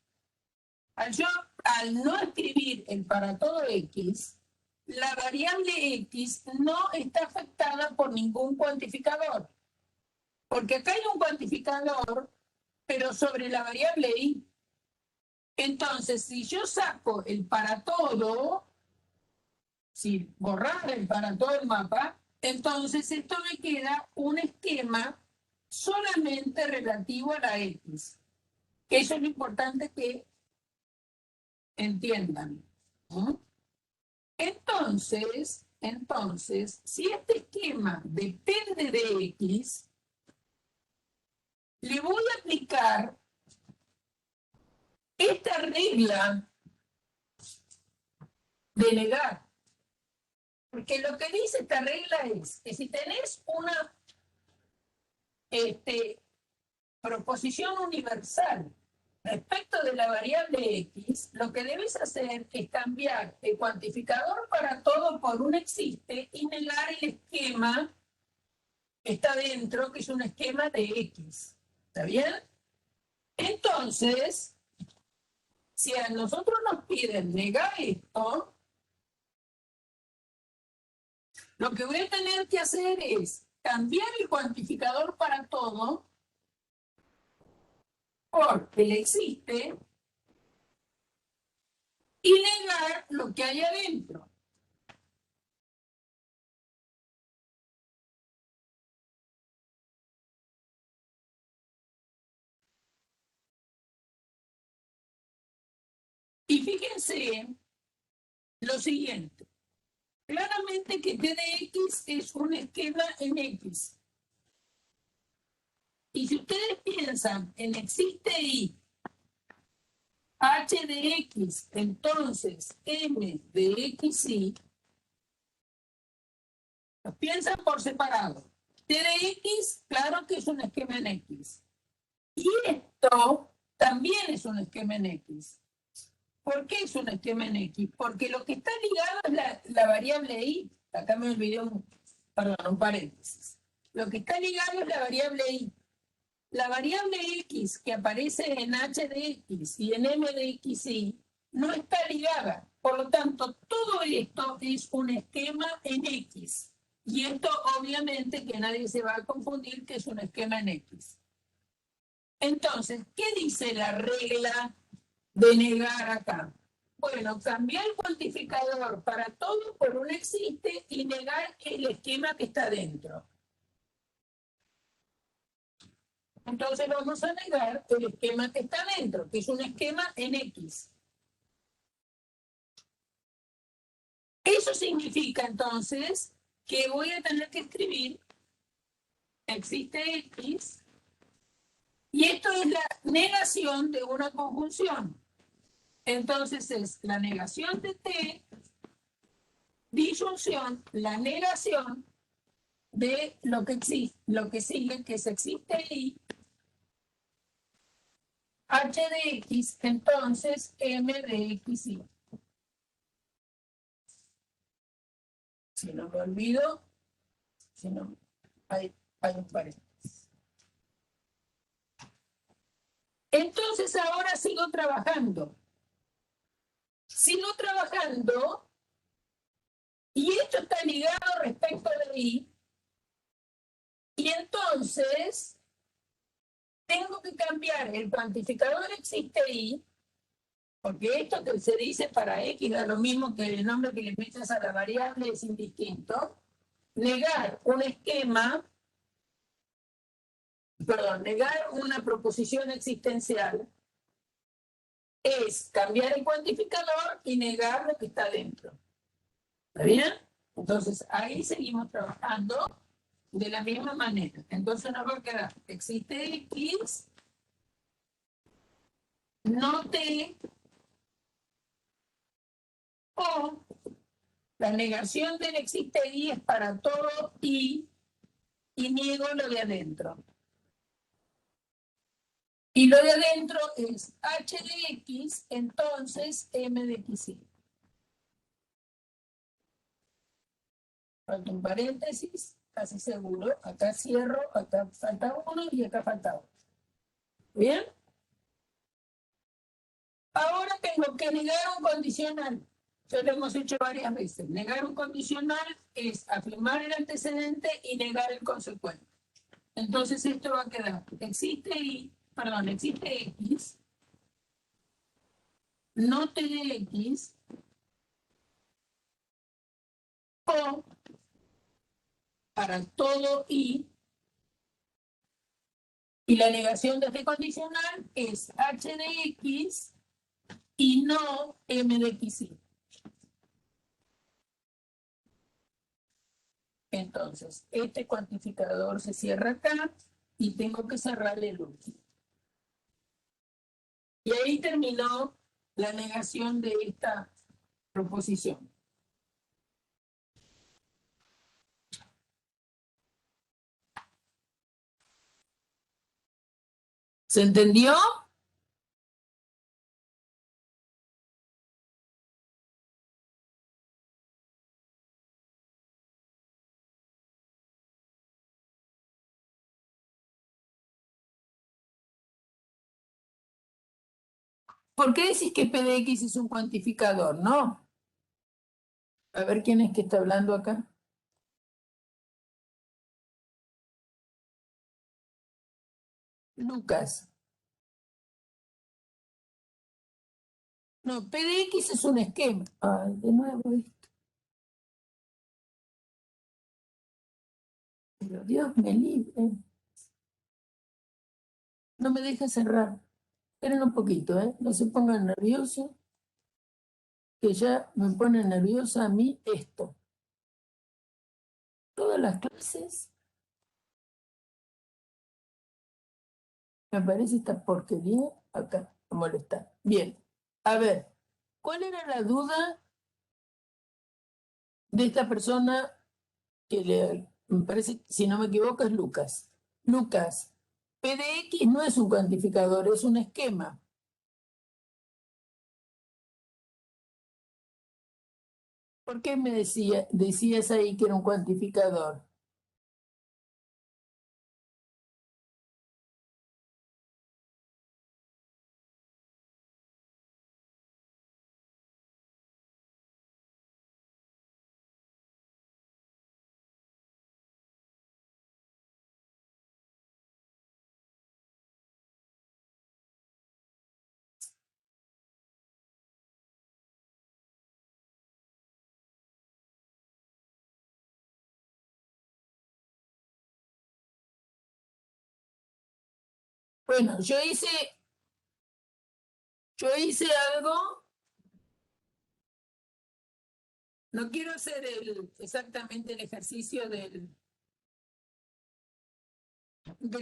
Al no escribir el para todo X, la variable X no está afectada por ningún cuantificador. Porque acá hay un cuantificador, pero sobre la variable Y. Entonces, si yo saco el para todo, si borrar el para todo el mapa, entonces esto me queda un esquema solamente relativo a la X. Que eso es lo importante que entiendan. ¿No? Entonces, si este esquema depende de X, le voy a aplicar esta regla de negar. Porque lo que dice esta regla es que si tenés una proposición universal respecto de la variable X, lo que debes hacer es cambiar el cuantificador para todo por un existe y negar el esquema que está dentro, que es un esquema de X. ¿Está bien? Entonces, si a nosotros nos piden negar esto, lo que voy a tener que hacer es cambiar el cuantificador para todo por el existe y negar lo que hay adentro. Y fíjense lo siguiente. Claramente que T de X es un esquema en X. Y si ustedes piensan en existe Y, H de X, entonces M de X y, los piensan por separado. T de X, claro que es un esquema en X. Y esto también es un esquema en X. ¿Por qué es un esquema en X? Porque lo que está ligado es la variable Y. Acá me olvidé perdón, un paréntesis. Lo que está ligado es la variable y. La variable x que aparece en h de x y en m de x y no está ligada. Por lo tanto, todo esto es un esquema en x. Y esto obviamente que nadie se va a confundir que es un esquema en x. Entonces, ¿qué dice la regla de negar acá? Bueno, cambiar el cuantificador para todo por un existe y negar el esquema que está dentro. Entonces vamos a negar el esquema que está dentro, que es un esquema en X. Eso significa entonces que voy a tener que escribir existe X y esto es la negación de una conjunción. Entonces es la negación de T, disyunción, la negación de lo que existe, lo que sigue, que es existe Y, H de X, entonces M de X Y. Si no me olvido, si no, hay un paréntesis. Entonces ahora sigo trabajando. Sigo trabajando y esto está ligado respecto de I. Y entonces tengo que cambiar el cuantificador existe I, porque esto que se dice para X da lo mismo que el nombre que le metas a la variable es indistinto. Negar un esquema, perdón, negar una proposición existencial es cambiar el cuantificador y negar lo que está dentro. ¿Está bien? Entonces, ahí seguimos trabajando de la misma manera. Entonces nos va a quedar, existe X, no T, o la negación del existe Y es para todo y niego lo de adentro. Y lo de adentro es H de X, entonces M de XY. Falta un paréntesis, casi seguro. Acá cierro, acá falta uno y acá falta otro. ¿Bien? Ahora tengo que negar un condicional. Ya lo hemos hecho varias veces. Negar un condicional es afirmar el antecedente y negar el consecuente. Entonces esto va a quedar. Existe X, no T de X, o para todo y la negación de este condicional es H de X y no M de XY. Entonces, este cuantificador se cierra acá y tengo que cerrarle el último. Y ahí terminó la negación de esta proposición. ¿Se entendió? ¿Por qué decís que P de X es un cuantificador? No. A ver quién es que está hablando acá. Lucas. No, P de X es un esquema. Ay, de nuevo esto. Pero Dios me libre. No me deja cerrar. Esperen un poquito, ¿eh? No se pongan nerviosos, que ya me pone nerviosa a mí esto. Todas las clases me aparece esta porquería acá, a molestar. Bien, a ver, ¿cuál era la duda de esta persona que me parece, si no me equivoco, es Lucas? Lucas, P de X no es un cuantificador, es un esquema. ¿Por qué me decías ahí que era un cuantificador? Bueno, yo hice algo, no quiero hacer exactamente el ejercicio del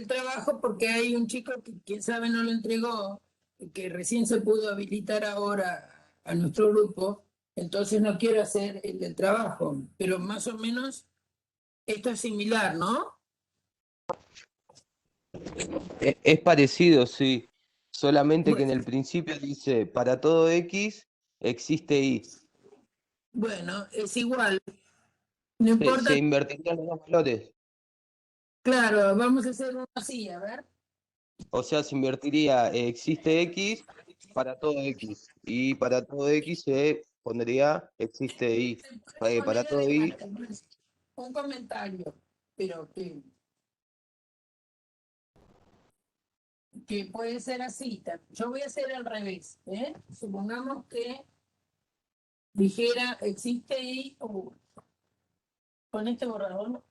trabajo porque hay un chico que quién sabe no lo entregó, que recién se pudo habilitar ahora a nuestro grupo, entonces no quiero hacer el del trabajo, pero más o menos esto es similar, ¿no? Es parecido, sí. Solamente que Bueno, en el principio dice, para todo X existe Y. bueno, es igual, no Se importa, invertirían los dos valores. claro, vamos a hacer uno así, a ver. O sea, se invertiría, existe X para todo X. Y para todo X se pondría, existe Y. Se puede Para poner todo Y, adelante un comentario, pero que puede ser así. Yo voy a hacer al revés, ¿eh? Supongamos que dijera existe y con este trapo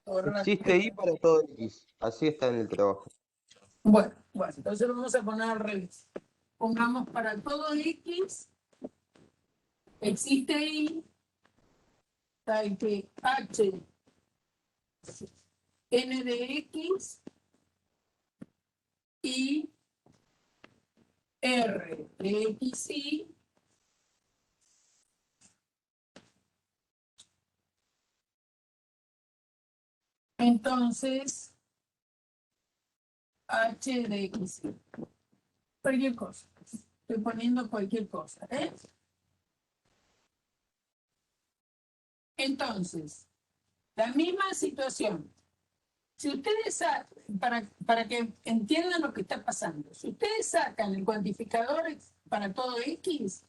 borrar. existe Y para todo X. Así está en el trabajo. Bueno, entonces vamos a poner al revés. Pongamos para todo X, existe y tal que H n de X y R de X y entonces H de X y. Cualquier cosa. Estoy poniendo cualquier cosa, ¿eh? Entonces, la misma situación. Si ustedes, para que entiendan lo que está pasando, si ustedes sacan el cuantificador para todo X,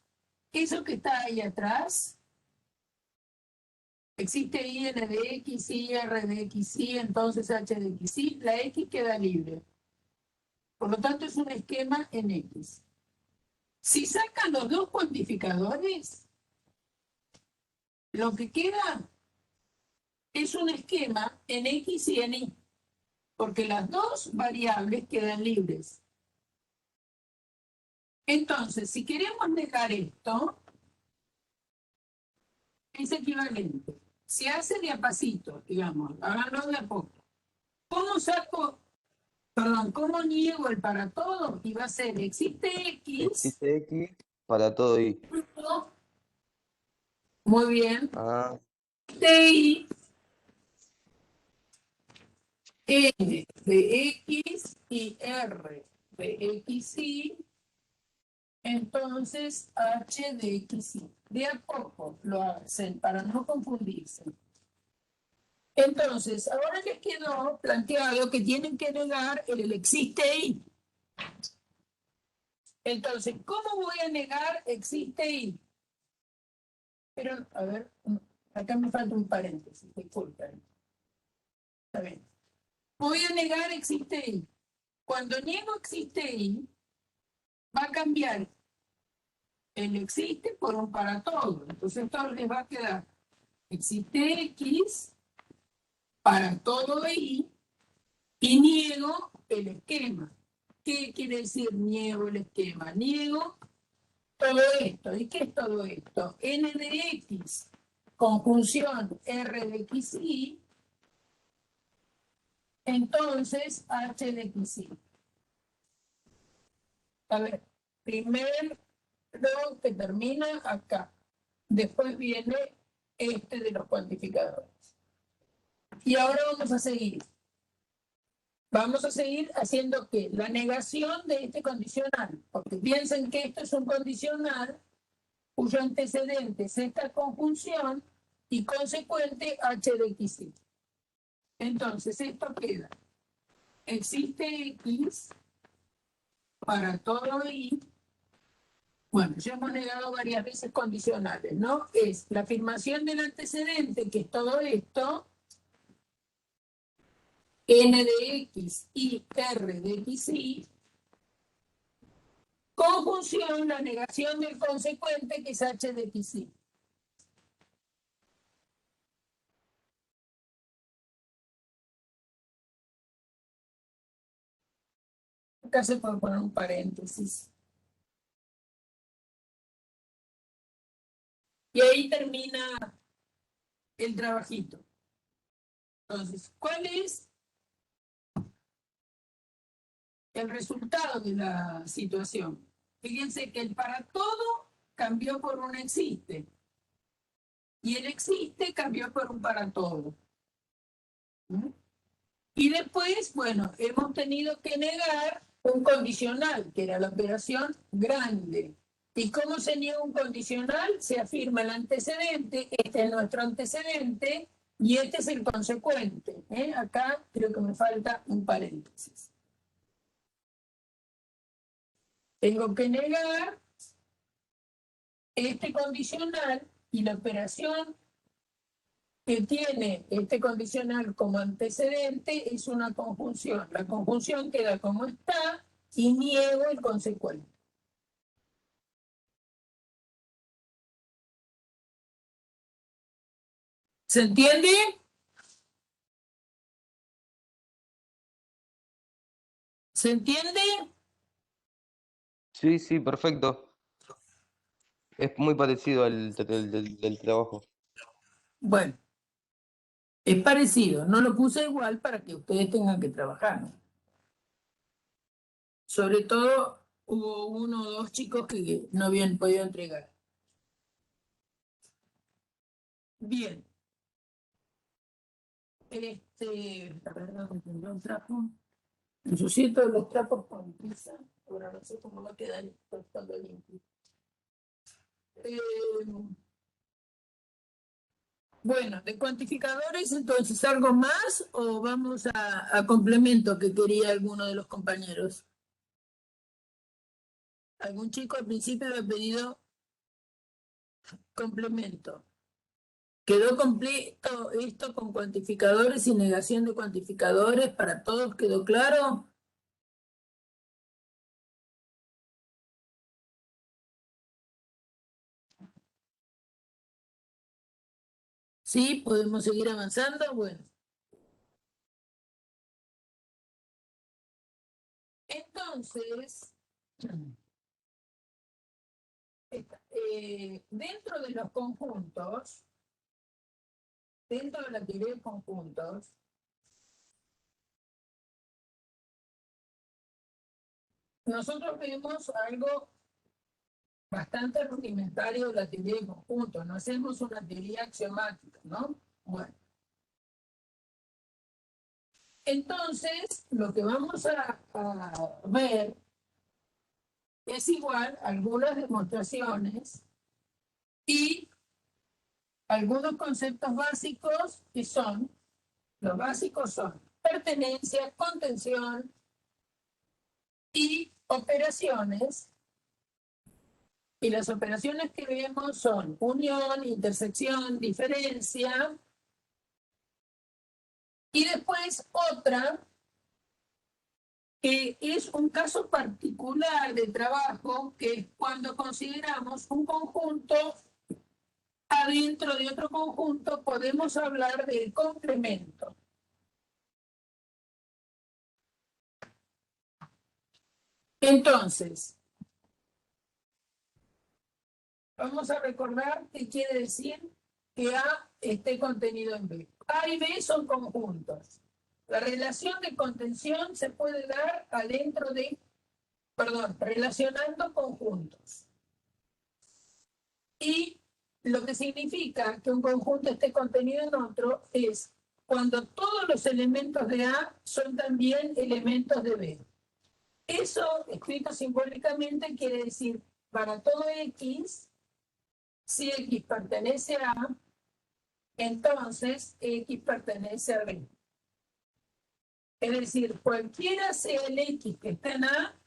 eso que está ahí atrás, existe I n de X, Y, R de X, Y, entonces H de X, Y, la X queda libre. Por lo tanto, es un esquema en X. Si sacan los dos cuantificadores, lo que queda es un esquema en X y en Y, porque las dos variables quedan libres. Entonces, si queremos negar esto, es equivalente. Se hace de a pasito, digamos, háganlo de a poco. ¿Cómo saco, perdón, cómo niego el para todo? Y va a ser, existe X, Existe X para todo Y. muy bien, Ah, Y, N de X y R de X y entonces H de X y. De a poco lo hacen para no confundirse. Entonces, ahora les quedó planteado que tienen que negar el existe y. Entonces, ¿cómo voy a negar existe y? Pero, a ver, acá me falta un paréntesis, disculpen. Está bien. Voy a negar existe y. Cuando niego existe y, va a cambiar el existe por un para todo. Entonces, esto les va a quedar existe X para todo y niego el esquema. ¿Qué quiere decir niego el esquema? Niego todo esto. ¿Y qué es todo esto? N de X, conjunción R de X y, entonces H de X y. A ver, primero que termina acá. Después viene este de los cuantificadores. Y ahora vamos a seguir. Vamos a seguir haciendo que la negación de este condicional, porque piensen que esto es un condicional cuyo antecedente es esta conjunción y consecuente h de x. Entonces, esto queda. Existe x para todo y. Bueno, ya hemos negado varias veces condicionales, ¿no? Es la afirmación del antecedente, que es todo esto, n de x y r de x y, conjunción, la negación del consecuente, que es h de x y. acá se puede poner un paréntesis. Y ahí termina el trabajito. Entonces, ¿cuál es el resultado de la situación? Fíjense que el para todo cambió por un existe. Y el existe cambió por un para todo. ¿Mm? Y después, bueno, hemos tenido que negar un condicional, que era la operación grande. ¿Y cómo se niega un condicional? Se afirma el antecedente, este es nuestro antecedente, y este es el consecuente. Acá creo que me falta un paréntesis. Tengo que negar este condicional y la operación que tiene este condicional como antecedente es una conjunción. La conjunción queda como está y niego el consecuente. ¿Se entiende? ¿Se entiende? Sí, sí, perfecto. Es muy parecido al del trabajo. Bueno, es parecido. No lo puse igual para que ustedes tengan que trabajar, ¿no? Sobre todo hubo uno o dos chicos que no habían podido entregar. Bien. A ver, ¿dónde tendrá un trapo? Ensucié todos los trapos con pizza. Ahora no sé cómo va a quedar estando limpio. Bueno, de cuantificadores, entonces, ¿algo más o vamos a complemento que quería alguno de los compañeros? Algún chico al principio había pedido complemento. ¿Quedó completo esto con cuantificadores y negación de cuantificadores? ¿Para todos quedó claro? ¿Sí? ¿Podemos seguir avanzando? Bueno. Entonces, dentro de los conjuntos, dentro de la teoría de conjuntos, nosotros vemos algo bastante rudimentario de la teoría de conjuntos. No hacemos una teoría axiomática, ¿no? Bueno. Entonces, lo que vamos a ver es igual algunas demostraciones y algunos conceptos básicos que son, los básicos son pertenencia, contención y operaciones. Y las operaciones que vemos son unión, intersección, diferencia. Y después otra que es un caso particular de trabajo, que es cuando consideramos un conjunto adentro de otro conjunto, podemos hablar del complemento. Entonces, vamos a recordar qué quiere decir que A esté contenido en B. A y B son conjuntos. La relación de contención se puede dar adentro de, relacionando conjuntos. Y lo que significa que un conjunto esté contenido en otro es cuando todos los elementos de A son también elementos de B. Eso, escrito simbólicamente, quiere decir para todo X, si X pertenece a A, entonces X pertenece a B. Es decir, cualquiera sea el X que está en A,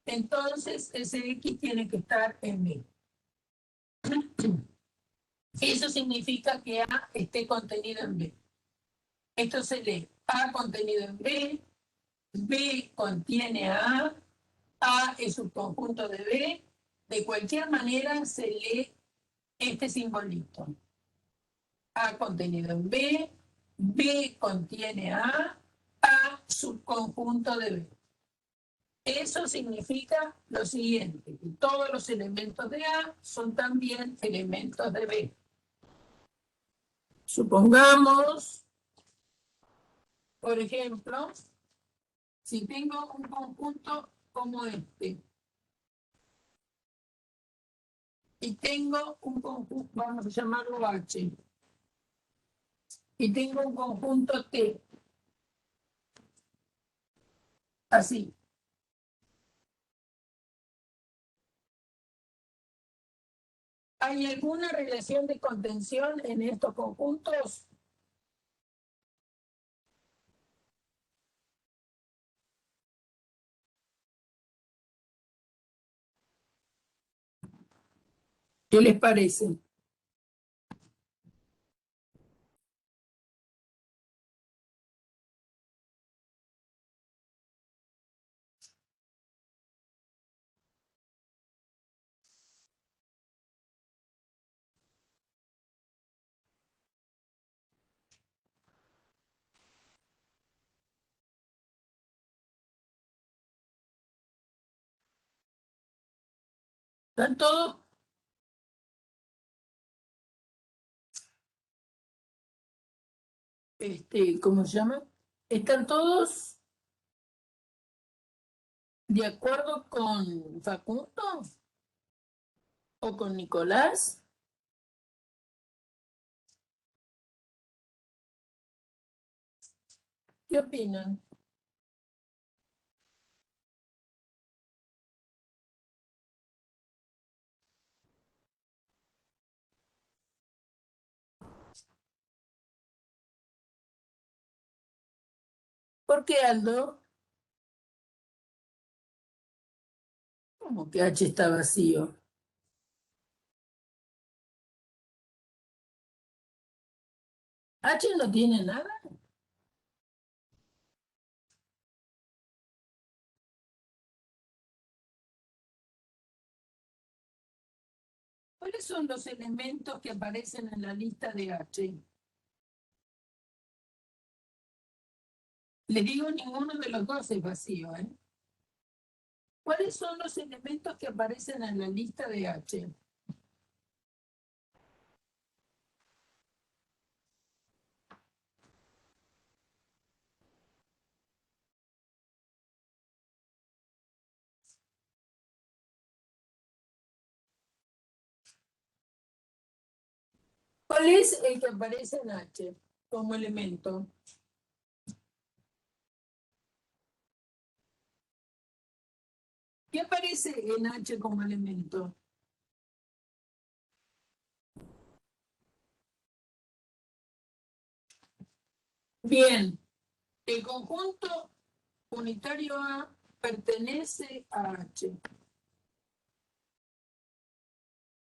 entonces ese X tiene que estar en B. Eso significa que A esté contenido en B. Esto se lee A contenido en B, B contiene a A es un conjunto de B. De cualquier manera se lee este simbolito. A contenido en B, B contiene a subconjunto de B. Eso significa lo siguiente, que todos los elementos de A son también elementos de B. Supongamos, por ejemplo, si tengo un conjunto como este, y tengo un conjunto, vamos a llamarlo H, y tengo un conjunto T, así. ¿Hay alguna relación de contención en estos conjuntos? ¿Qué les parece? ¿Están todos? ¿Cómo se llama? ¿Están todos de acuerdo con Facundo o con Nicolás? ¿Qué opinan? ¿Por qué, Aldo? ¿Cómo que H está vacío? ¿H no tiene nada? ¿Cuáles son los elementos que aparecen en la lista de H? Les digo, ninguno de los dos es vacío, ¿eh? ¿Cuáles son los elementos que aparecen en la lista de H? ¿Cuál es el que aparece en H como elemento? ¿Qué aparece en H como elemento? Bien, el conjunto unitario A pertenece a H.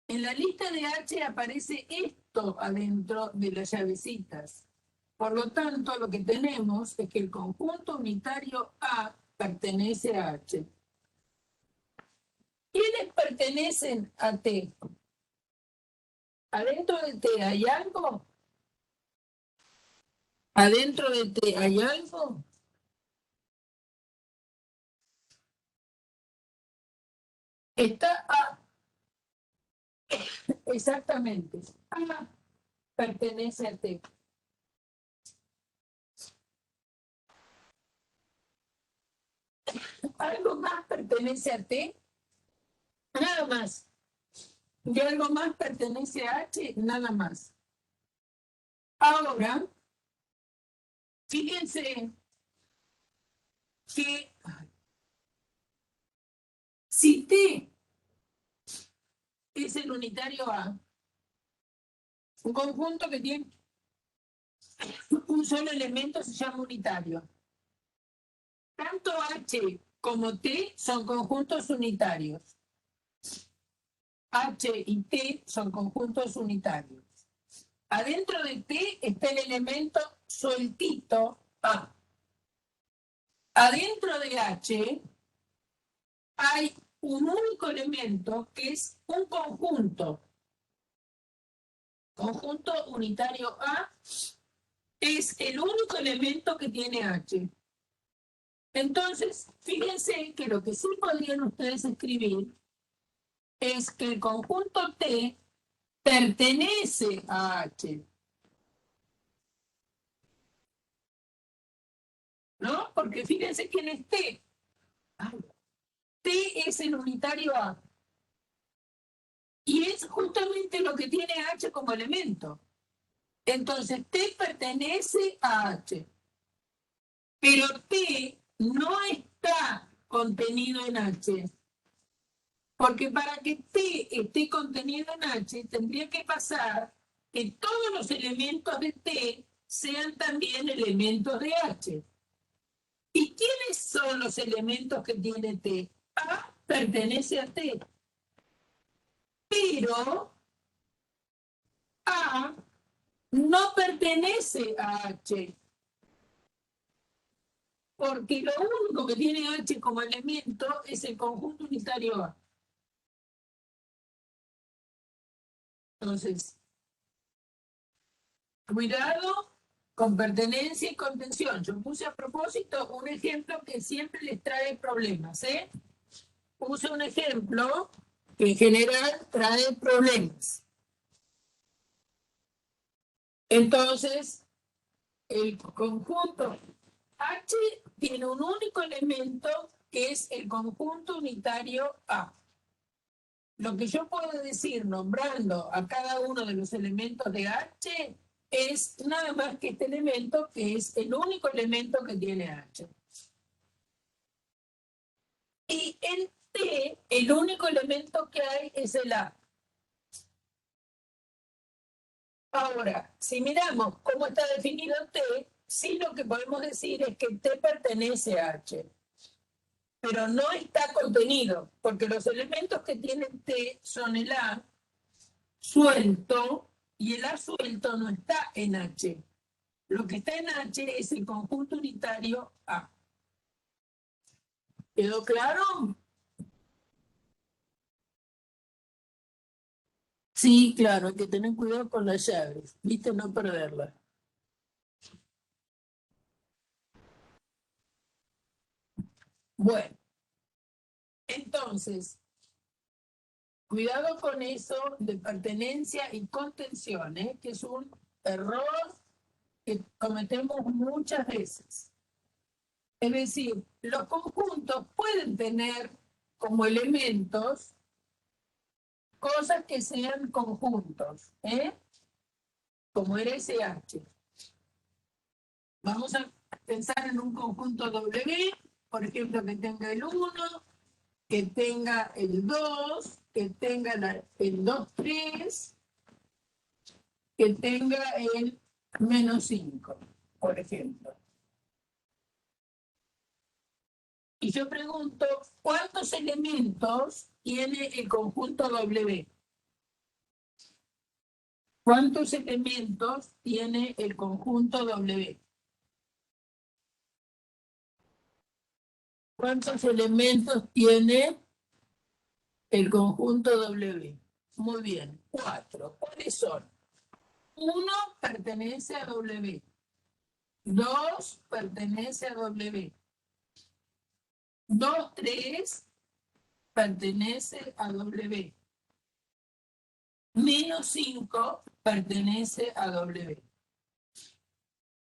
En la lista de H aparece esto adentro de las llavecitas. Por lo tanto, lo que tenemos es que el conjunto unitario A pertenece a H. ¿Quiénes pertenecen a T? ¿Adentro de T hay algo? ¿Adentro de T hay algo? Está A. Exactamente. A pertenece a T. ¿Algo más pertenece a T? Nada más. ¿Y algo más pertenece a H? Nada más. Ahora, fíjense que si T es el unitario A, un conjunto que tiene un solo elemento se llama unitario. Tanto H como T son conjuntos unitarios. H y T son conjuntos unitarios. Adentro de T está el elemento sueltito A. Adentro de H hay un único elemento que es un conjunto. Conjunto unitario A es el único elemento que tiene H. Entonces, fíjense que lo que sí podrían ustedes escribir es que el conjunto T pertenece a H, ¿no? Porque fíjense quién es T. T es el unitario A. Y es justamente lo que tiene H como elemento. Entonces, T pertenece a H. Pero T no está contenido en H. Porque para que T esté contenido en H, tendría que pasar que todos los elementos de T sean también elementos de H. ¿Y quiénes son los elementos que tiene T? A pertenece a T. Pero A no pertenece a H. Porque lo único que tiene H como elemento es el conjunto unitario A. Entonces, cuidado con pertenencia y contención. Yo puse a propósito un ejemplo que siempre les trae problemas, ¿eh? Puse un ejemplo que en general trae problemas. Entonces, el conjunto H tiene un único elemento que es el conjunto unitario A. Lo que yo puedo decir nombrando a cada uno de los elementos de H es nada más que este elemento que es el único elemento que tiene H. Y en T, el único elemento que hay es el A. Ahora, si miramos cómo está definido T, sí lo que podemos decir es que T pertenece a H. Pero no está contenido, porque los elementos que tienen T son el A suelto, y el A suelto no está en H. Lo que está en H es el conjunto unitario A. ¿Quedó claro? Sí, claro, hay que tener cuidado con las llaves, ¿viste? No perderlas. Bueno, entonces, cuidado con eso de pertenencia y contención, ¿eh? Que es un error que cometemos muchas veces. Es decir, los conjuntos pueden tener como elementos cosas que sean conjuntos, ¿eh? Como el SH. Vamos a pensar en un conjunto W, por ejemplo, que tenga el 1, que tenga el 2, que tenga el 2, 3, que tenga el menos 5, por ejemplo. Y yo pregunto, ¿cuántos elementos tiene el conjunto W? ¿Cuántos elementos tiene el conjunto W? ¿Cuántos elementos tiene el conjunto W? Muy bien, 4. ¿Cuáles son? 1 pertenece a W. 2 pertenece a W. 2, 3 pertenece a W. Menos 5 pertenece a W.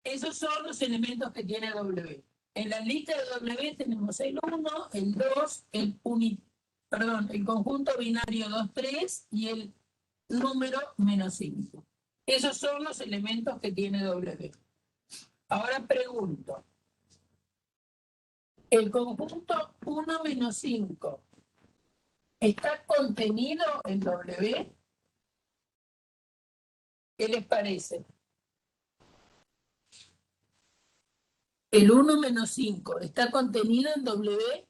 Esos son los elementos que tiene W. En la lista de W tenemos el 1, el 2, el conjunto binario 2, 3 y el número menos 5. Esos son los elementos que tiene W. Ahora pregunto, ¿el conjunto 1 menos 5 está contenido en W? ¿Qué les parece? ¿El 1 menos 5 está contenido en W?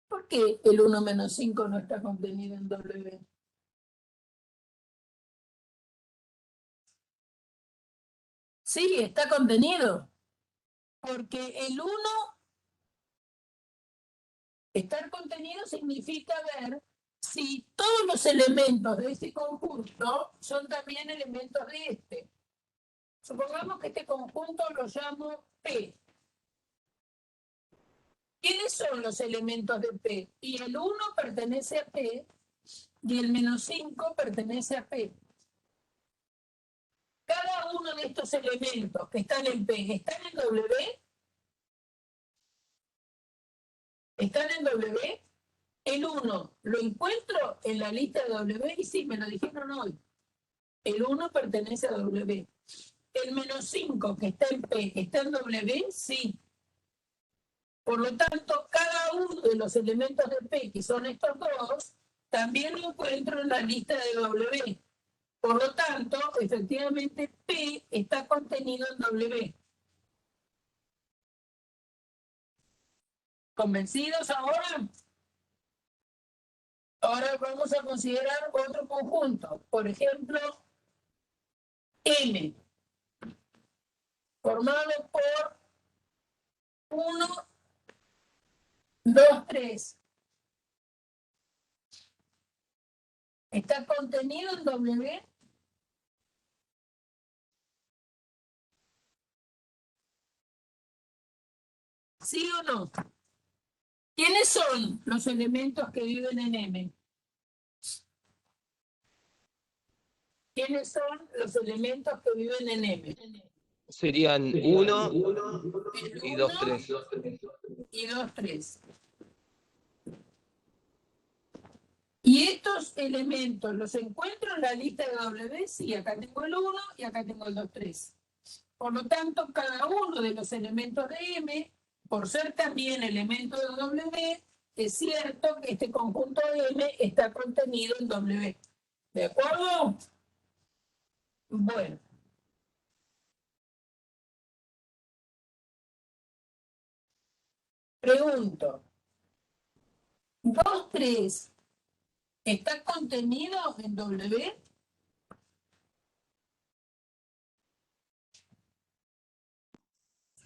¿Por qué el 1 menos 5 no está contenido en W? Sí, está contenido. Porque el 1, estar contenido significa ver si todos los elementos de este conjunto son también elementos de este. Supongamos que este conjunto lo llamo P. ¿Quiénes son los elementos de P? Y el 1 pertenece a P y el -5 pertenece a P. Cada uno de estos elementos que están en P, ¿están en W? ¿Están en W? El 1 lo encuentro en la lista de W y sí, me lo dijeron hoy. El 1 pertenece a W. El -5 que está en P, ¿está en W? Sí. Por lo tanto, cada uno de los elementos de P, que son estos dos, también lo encuentro en la lista de W. Por lo tanto, efectivamente, P está contenido en W. ¿Convencidos ahora? Ahora vamos a considerar otro conjunto. Por ejemplo, M, formado por 1, 2, 3. ¿Está contenido en W? ¿Sí o no? ¿Quiénes son los elementos que viven en M? ¿Quiénes son los elementos que viven en M? Serían 1 El y 1 2, 3. y 2, 3. Y estos elementos los encuentro en la lista de W, sí, acá tengo el 1 y acá tengo el 2, 3. Por lo tanto, cada uno de los elementos de M, por ser también elemento de W, es cierto que este conjunto de M está contenido en W. ¿De acuerdo? Bueno. Pregunto, 2, 3, ¿está contenido en W?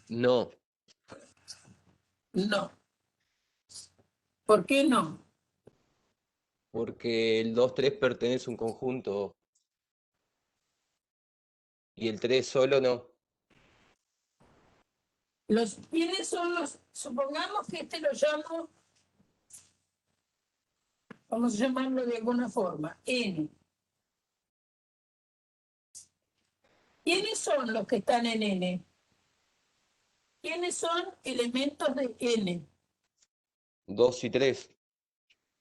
No, No. ¿Por qué no? porque el 2, 3 pertenece a un conjunto y el 3 solo no. ¿Quiénes son los? Supongamos que este lo llamo, vamos a llamarlo de alguna forma, N. ¿Quiénes son los que están en N? ¿Quiénes son elementos de N? 2 y 3.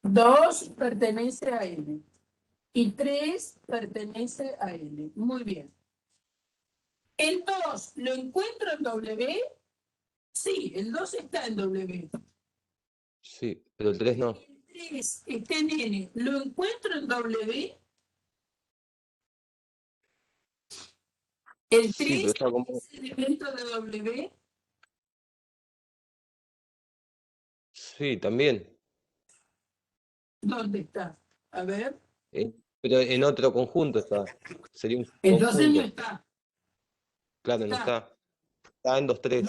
2 pertenece a N y 3 pertenece a N. Muy bien. ¿El 2 lo encuentro en W? Sí, el 2 está en W. Sí, pero el 3 no. El 3 está en N. ¿Lo encuentro en W? El Sí, pero 3 está como... es elemento de W. Sí, también. ¿Dónde está? A ver. Pero en otro conjunto está. Sería un Entonces no conjunto. está. Claro, no Está. está. Está en 2, 3.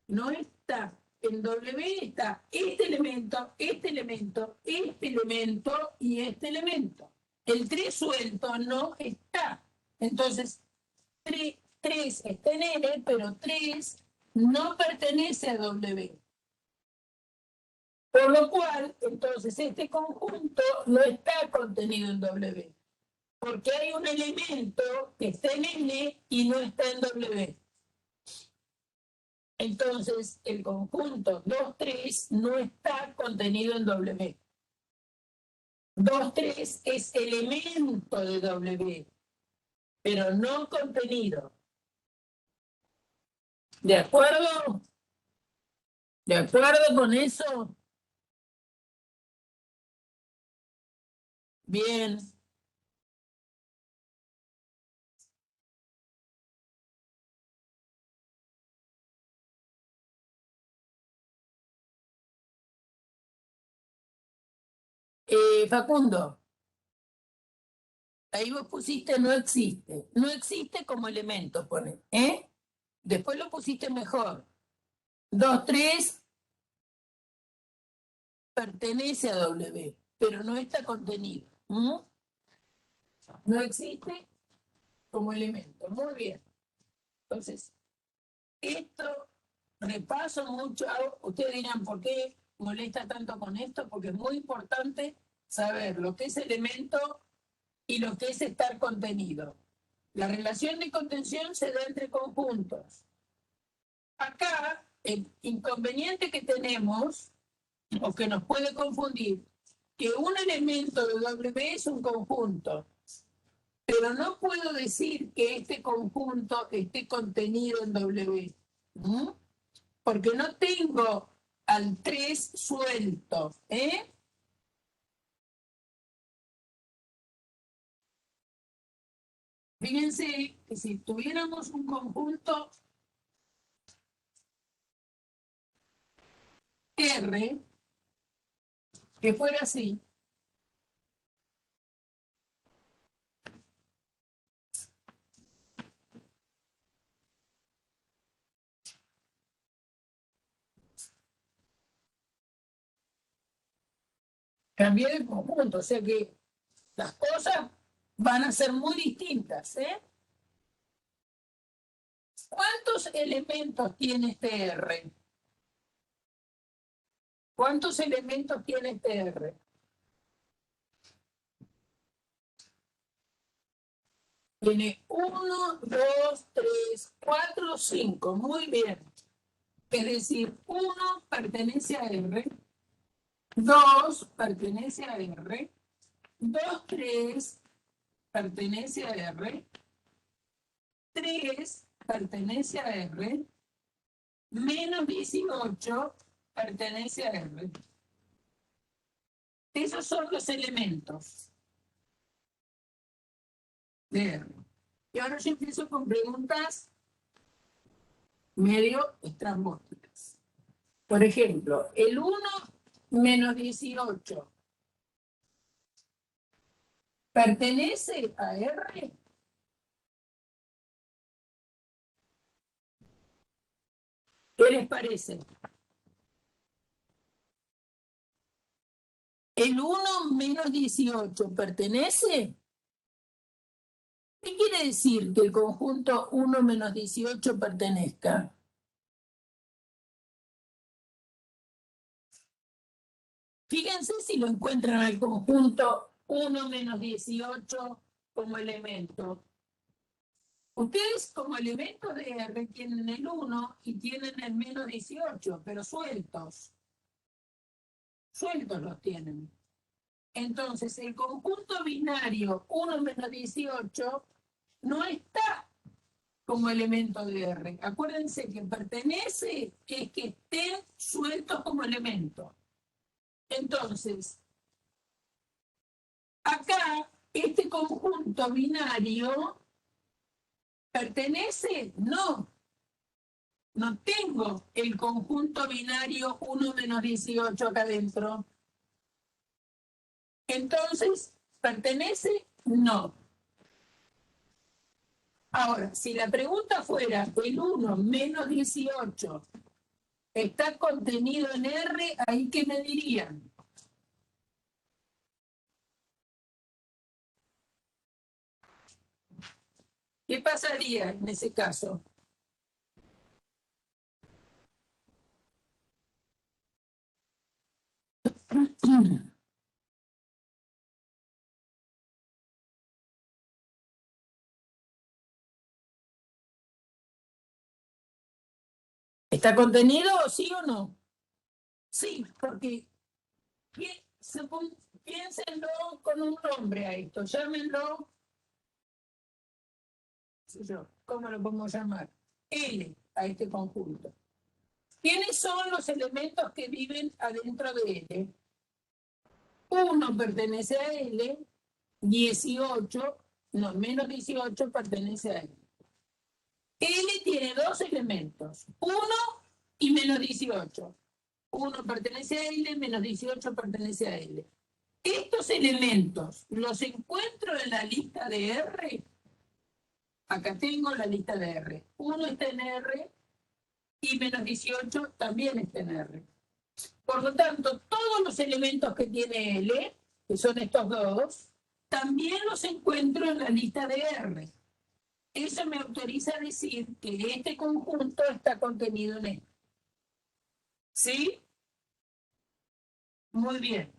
No está. En W está este elemento, este elemento, este elemento y este elemento. El 3 suelto no está. Entonces, 3 está en N, pero 3 no pertenece a W. Por lo cual, entonces, este conjunto no está contenido en W. Porque hay un elemento que está en N y no está en W. Entonces, el conjunto 2, 3 no está contenido en W. 2, 3 es elemento de W, pero no contenido. ¿De acuerdo? ¿De acuerdo con eso? Bien. Facundo, ahí vos pusiste no existe. No existe como elemento, pone. ¿Eh? Después lo pusiste mejor. 2, 3 pertenece a W, pero no está contenido. No existe como elemento. Muy bien. Entonces, esto repaso mucho. Ustedes dirán, ¿por qué molesta tanto con esto? Porque es muy importante saber lo que es elemento y lo que es estar contenido. La relación de contención se da entre conjuntos. Acá, el inconveniente que tenemos, o que nos puede confundir, que un elemento de W es un conjunto, pero no puedo decir que este conjunto esté contenido en W, ¿no? Porque no tengo al 3 suelto, ¿eh? Fíjense que si tuviéramos un conjunto R, que fuera así, cambié de conjunto, o sea que las cosas van a ser muy distintas, ¿eh? ¿Cuántos elementos tiene este R? ¿Cuántos elementos tiene este R? Tiene 1, 2, 3, 4, 5. Muy bien. Es decir, 1 pertenece a R, 2 pertenece a R, 2, 3 pertenece a R, 3 pertenece a R, menos 18 pertenece a R. Esos son los elementos de R. Y ahora yo empiezo con preguntas medio estrambóticas. Por ejemplo, el 1 menos 18 pertenece a R. ¿Qué les parece? ¿El 1 menos 18 pertenece? ¿Qué quiere decir que el conjunto 1 menos 18 pertenezca? Fíjense si lo encuentran al conjunto 1 menos 18 como elemento. Ustedes como elementos de R tienen el 1 y tienen el menos 18, pero sueltos. Sueltos los tienen. Entonces, el conjunto binario 1 menos 18 no está como elemento de R. Acuérdense que pertenece es que estén sueltos como elemento. Entonces, acá, este conjunto binario pertenece, no. No tengo el conjunto binario 1 menos 18 acá adentro. Entonces, ¿pertenece? No. Ahora, si la pregunta fuera el 1 menos 18 está contenido en R, ¿ahí qué me dirían? ¿Qué pasaría en ese caso? ¿Está contenido sí o no? Sí, porque piénsenlo con un nombre a esto, llámenlo, ¿cómo lo podemos llamar? L a este conjunto. ¿Quiénes son los elementos que viven adentro de L? 1 pertenece a L, 18, no, menos 18 pertenece a L. L tiene dos elementos, 1 y menos 18. 1 pertenece a L, menos 18 pertenece a L. Estos elementos los encuentro en la lista de R. Acá tengo la lista de R. 1 está en R y menos 18 también está en R. Por lo tanto, todos los elementos que tiene L, que son estos dos, también los encuentro en la lista de R. Eso me autoriza a decir que este conjunto está contenido en él. ¿Sí? Muy bien.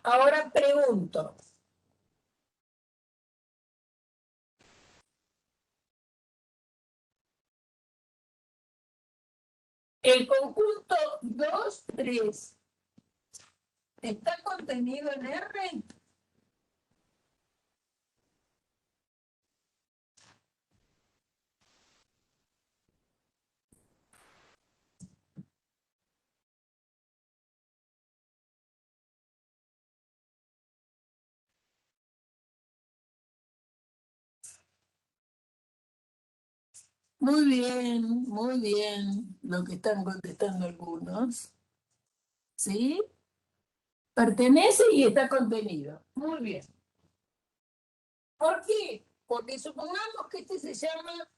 Ahora pregunto. El conjunto 2, 3, ¿está contenido en R? Muy bien lo que están contestando algunos. ¿Sí? Pertenece y está contenido. Muy bien. ¿Por qué? Porque supongamos que este se llama,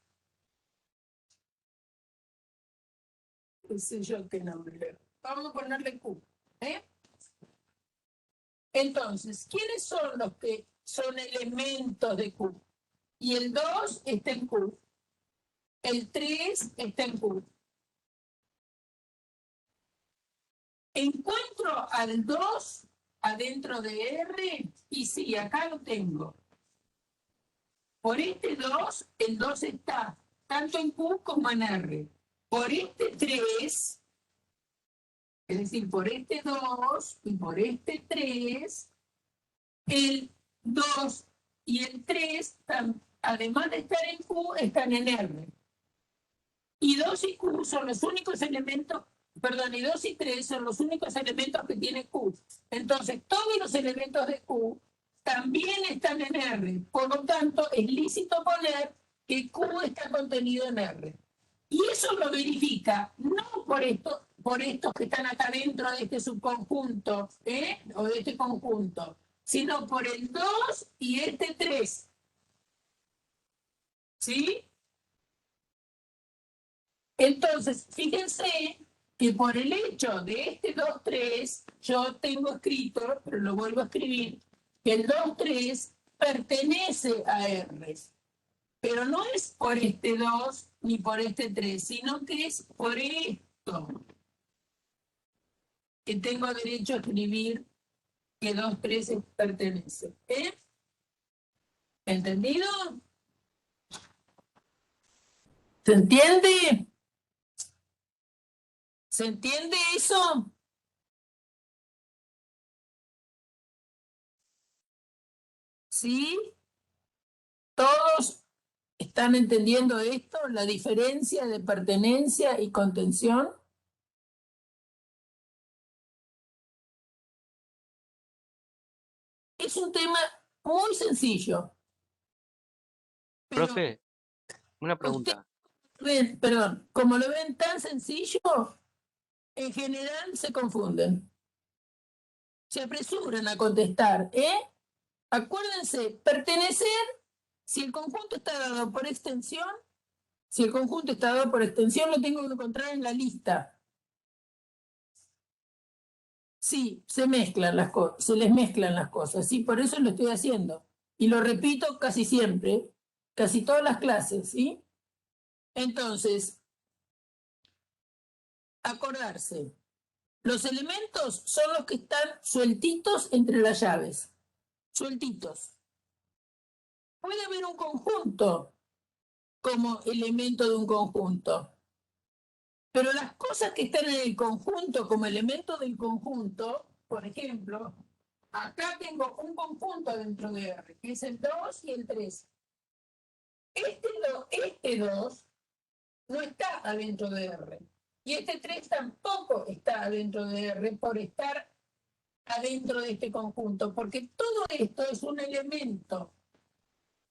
qué sé yo qué nombre, vamos a ponerle Q. ¿eh? Entonces, ¿quiénes son los que son elementos de Q? Y el 2 está en Q. El 3 está en Q. Encuentro al 2 adentro de R y sí, acá lo tengo. Por este 2, el 2 está tanto en Q como en R. Por este 3, es decir, por este 2 y por este 3, el 2 y el 3, además de estar en Q, están en R. Y 2 y Q son los únicos elementos, perdón, y 2 y 3 son los únicos elementos que tiene Q. Entonces, todos los elementos de Q también están en R. Por lo tanto, es lícito poner que Q está contenido en R. Y eso lo verifica, no por estos que están acá dentro de este subconjunto, o de este conjunto, sino por el 2 y este 3. ¿Sí? Entonces, fíjense que por el hecho de este 2-3, yo tengo escrito, pero lo vuelvo a escribir, que el 2-3 pertenece a R. Pero no es por este 2 ni por este 3, sino que es por esto que tengo derecho a escribir que 2-3 pertenece. ¿Entendido? ¿Se entiende? ¿Se entiende eso? ¿Sí? ¿Todos están entendiendo esto? La diferencia de pertenencia y contención. Es un tema muy sencillo. Pero Profe, una usted pregunta. ven, perdón, como lo ven tan sencillo, en general se confunden. Se apresuran a contestar, Acuérdense, pertenecer, si el conjunto está dado por extensión, si el conjunto está dado por extensión, lo tengo que encontrar en la lista. Sí, se mezclan las cosas, se les mezclan las cosas, sí, por eso lo estoy haciendo. Y lo repito casi siempre, casi todas las clases, ¿sí? Entonces, acordarse, los elementos son los que están sueltitos entre las llaves, sueltitos. Puede haber un conjunto como elemento de un conjunto, pero las cosas que están en el conjunto como elemento del conjunto, por ejemplo, acá tengo un conjunto dentro de R, que es el 2 y el 3. Este 2 no está adentro de R. Y este 3 tampoco está adentro de R por estar adentro de este conjunto, porque todo esto es un elemento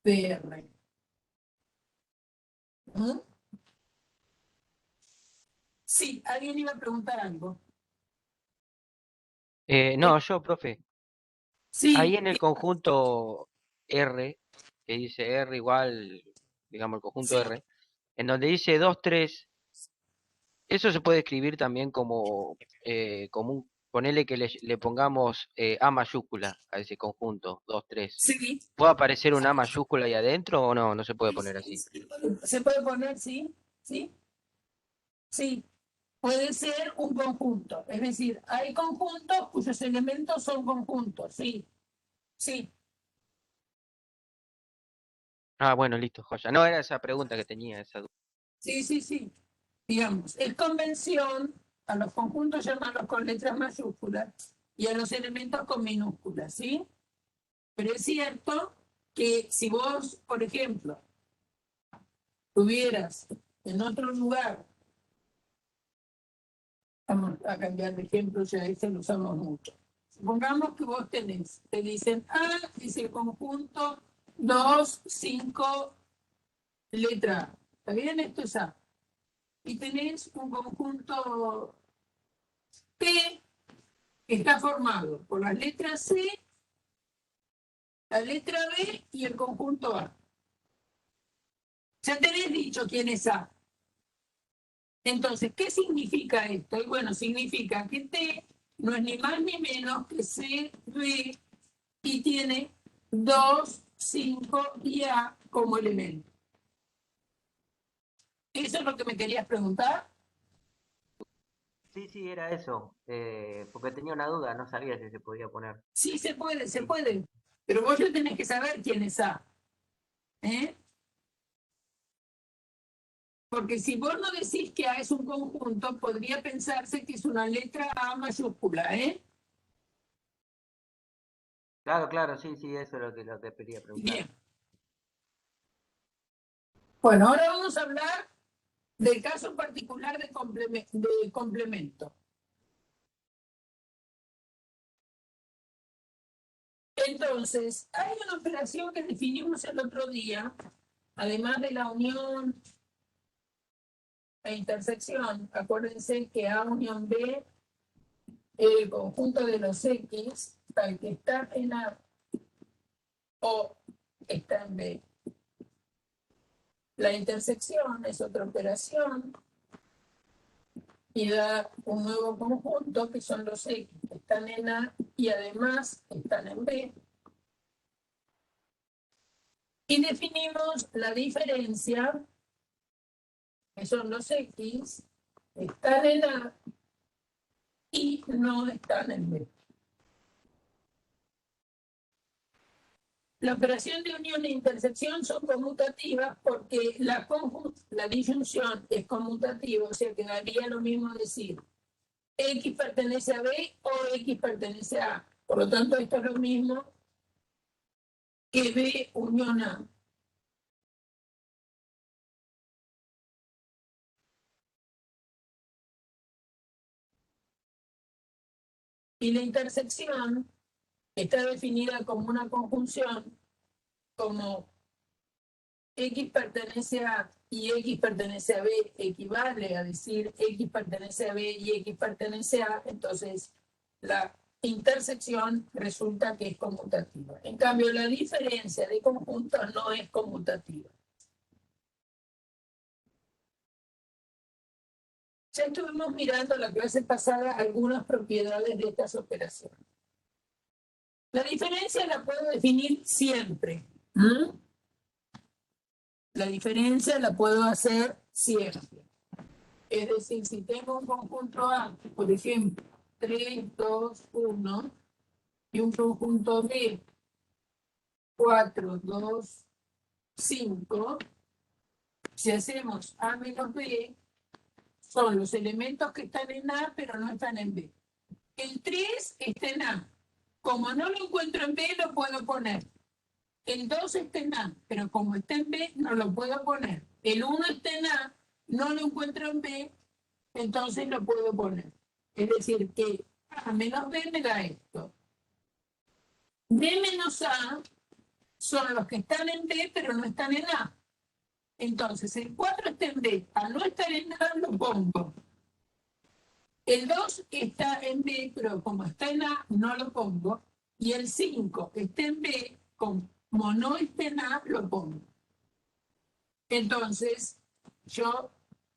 de R. ¿Mm? Sí, alguien iba a preguntar algo. No, yo, profe. Ahí Sí, en el conjunto R, que dice R igual, digamos, el conjunto sí, R, en donde dice 2, 3, Eso se puede escribir también como, ponele que le pongamos A mayúscula a ese conjunto, 2, 3. Sí, ¿Puede aparecer una A mayúscula ahí adentro o no? No se puede poner así. se puede poner, sí, sí, sí. Puede ser un conjunto, es decir, hay conjuntos cuyos elementos son conjuntos, sí, sí. Ah, bueno, listo, joya. No era esa pregunta que tenía, esa duda. Sí, sí, sí. Digamos, es convención a los conjuntos llamarlos con letras mayúsculas y a los elementos con minúsculas, ¿sí? Pero es cierto que si vos, por ejemplo, tuvieras en otro lugar, vamos a cambiar de ejemplo, ya este lo usamos mucho. Supongamos que vos tenés, te dicen A es el conjunto 2, 5, letra A. ¿Está bien? Esto es A. Y tenés un conjunto P que está formado por las letras C, la letra B y el conjunto A. Ya tenés dicho quién es A. Entonces, ¿qué significa esto? Y bueno, significa que T no es ni más ni menos que C, B y tiene 2, 5 y A como elemento. ¿Eso es lo que me querías preguntar? Sí, sí, era eso. Porque tenía una duda, no sabía si se podía poner. Sí, se puede, se Sí. puede. Pero vos ya tenés que saber quién es A. ¿Eh? Porque si vos no decís que A es un conjunto, podría pensarse que es una letra A mayúscula, ¿eh? Claro, claro, sí, sí, eso es lo que quería preguntar. Bien. Bueno, ahora vamos a hablar del caso particular de complemento. Entonces, hay una operación que definimos el otro día, además de la unión e intersección. Acuérdense que A unión B, el conjunto de los X, tal que está en A o está en B. La intersección es otra operación y da un nuevo conjunto que son los X que están en A y además están en B. Y definimos la diferencia, que son los X, están en A y no están en B. La operación de unión e intersección son conmutativas porque la disyunción es conmutativa, o sea que daría lo mismo decir X pertenece a B o X pertenece a A. Por lo tanto, esto es lo mismo que B unión A. Y la intersección está definida como una conjunción, como X pertenece a y X pertenece a B, equivale a decir X pertenece a B y X pertenece a, entonces la intersección resulta que es conmutativa. En cambio, la diferencia de conjuntos no es conmutativa. Ya estuvimos mirando la clase pasada algunas propiedades de estas operaciones. La diferencia la puedo definir siempre. La diferencia la puedo hacer siempre. Es decir, si tengo un conjunto A, por ejemplo, 3, 2, 1, y un conjunto B, 4, 2, 5, si hacemos A menos B, son los elementos que están en A, pero no están en B. El 3 está en A. Como no lo encuentro en B, lo puedo poner. El 2 está en A, pero como está en B, no lo puedo poner. El 1 está en A, no lo encuentro en B, entonces lo puedo poner. Es decir, que A menos B me da esto. B menos A son los que están en B, pero no están en A. Entonces, el 4 está en B. Al no estar en A, lo pongo. El 2 está en B, pero como está en A, no lo pongo. Y el 5 está en B, como no está en A, lo pongo. Entonces, yo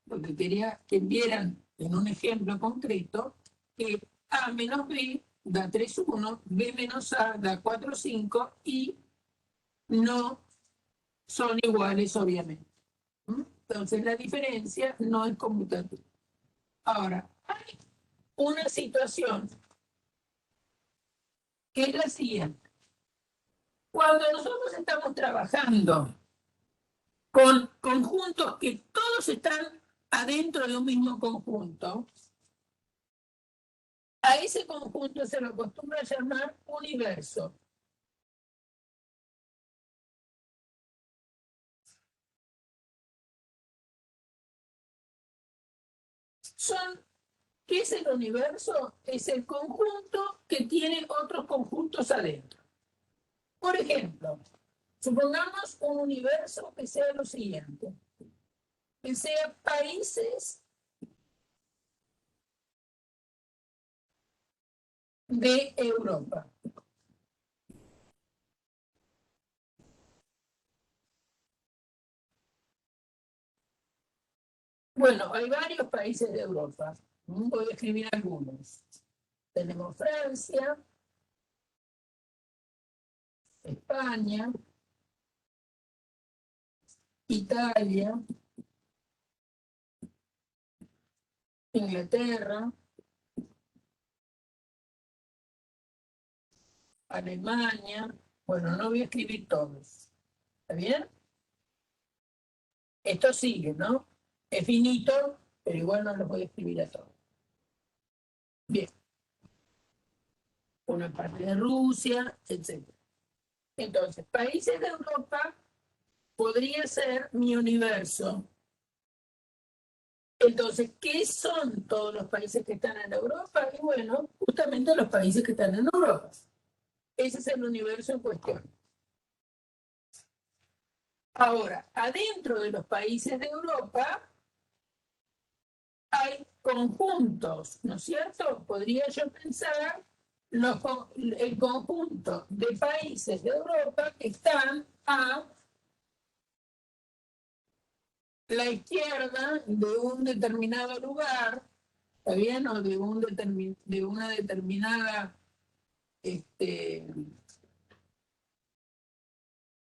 lo que quería que vieran en un ejemplo concreto, que A menos B da 3,1, B menos A da 4,5 y no son iguales, obviamente. Entonces la diferencia no es conmutativa. Ahora, hay una situación que es la siguiente. Cuando nosotros estamos trabajando con conjuntos que todos están adentro de un mismo conjunto, a ese conjunto se lo acostumbra a llamar universo. ¿Qué es el universo? Es el conjunto que tiene otros conjuntos adentro. Por ejemplo, supongamos un universo que sea lo siguiente, que sea países de Europa. Bueno, hay varios países de Europa. Voy a escribir algunos. Tenemos Francia, España, Italia, Inglaterra, Alemania. Bueno, no voy a escribir todos. ¿Está bien? Esto sigue, ¿no? Es finito, pero igual no los voy a escribir a todos. Bien. Una parte de Rusia, etc. Entonces, países de Europa podría ser mi universo. Entonces, ¿qué son todos los países que están en Europa? Y bueno, justamente los países que están en Europa. Ese es el universo en cuestión. Ahora, adentro de los países de Europa hay conjuntos, ¿no es cierto? Podría yo pensar el conjunto de países de Europa que están a la izquierda de un determinado lugar, ¿está bien? O de una determinada,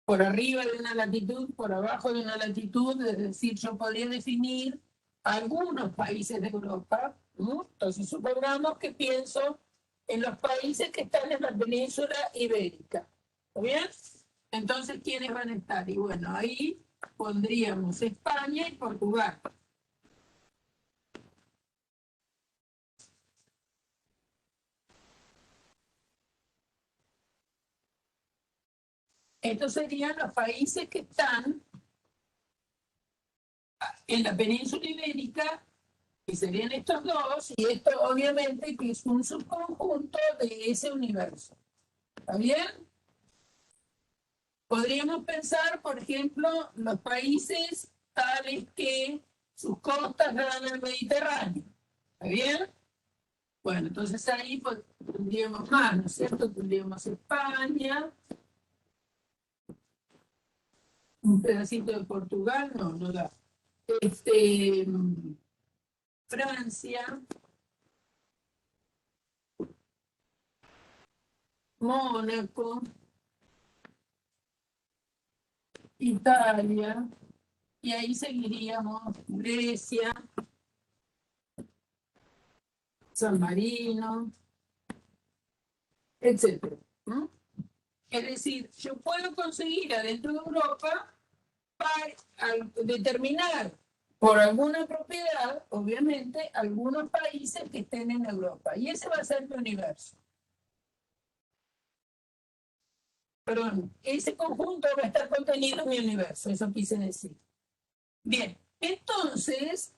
por arriba de una latitud, por abajo de una latitud, es decir, yo podría definir algunos países de Europa, ¿no? Entonces supongamos que pienso en los países que están en la península ibérica, ¿está bien? Entonces, ¿quiénes van a estar? Y bueno, ahí pondríamos España y Portugal. Estos serían los países que están en la península ibérica, que serían estos dos, y esto obviamente que es un subconjunto de ese universo. ¿Está bien? Podríamos pensar, por ejemplo, los países tales que sus costas dan al Mediterráneo. ¿Está bien? Bueno, entonces ahí pues, tendríamos más, ¿no es cierto? Tendríamos España, un pedacito de Portugal, no da. Francia, Mónaco, Italia, y ahí seguiríamos Grecia, San Marino, etc. Es decir, yo puedo conseguir adentro de Europa para determinar por alguna propiedad, obviamente, algunos países que estén en Europa. Y ese va a ser mi universo. Perdón, ese conjunto va a estar contenido en mi universo, eso quise decir. Bien, entonces,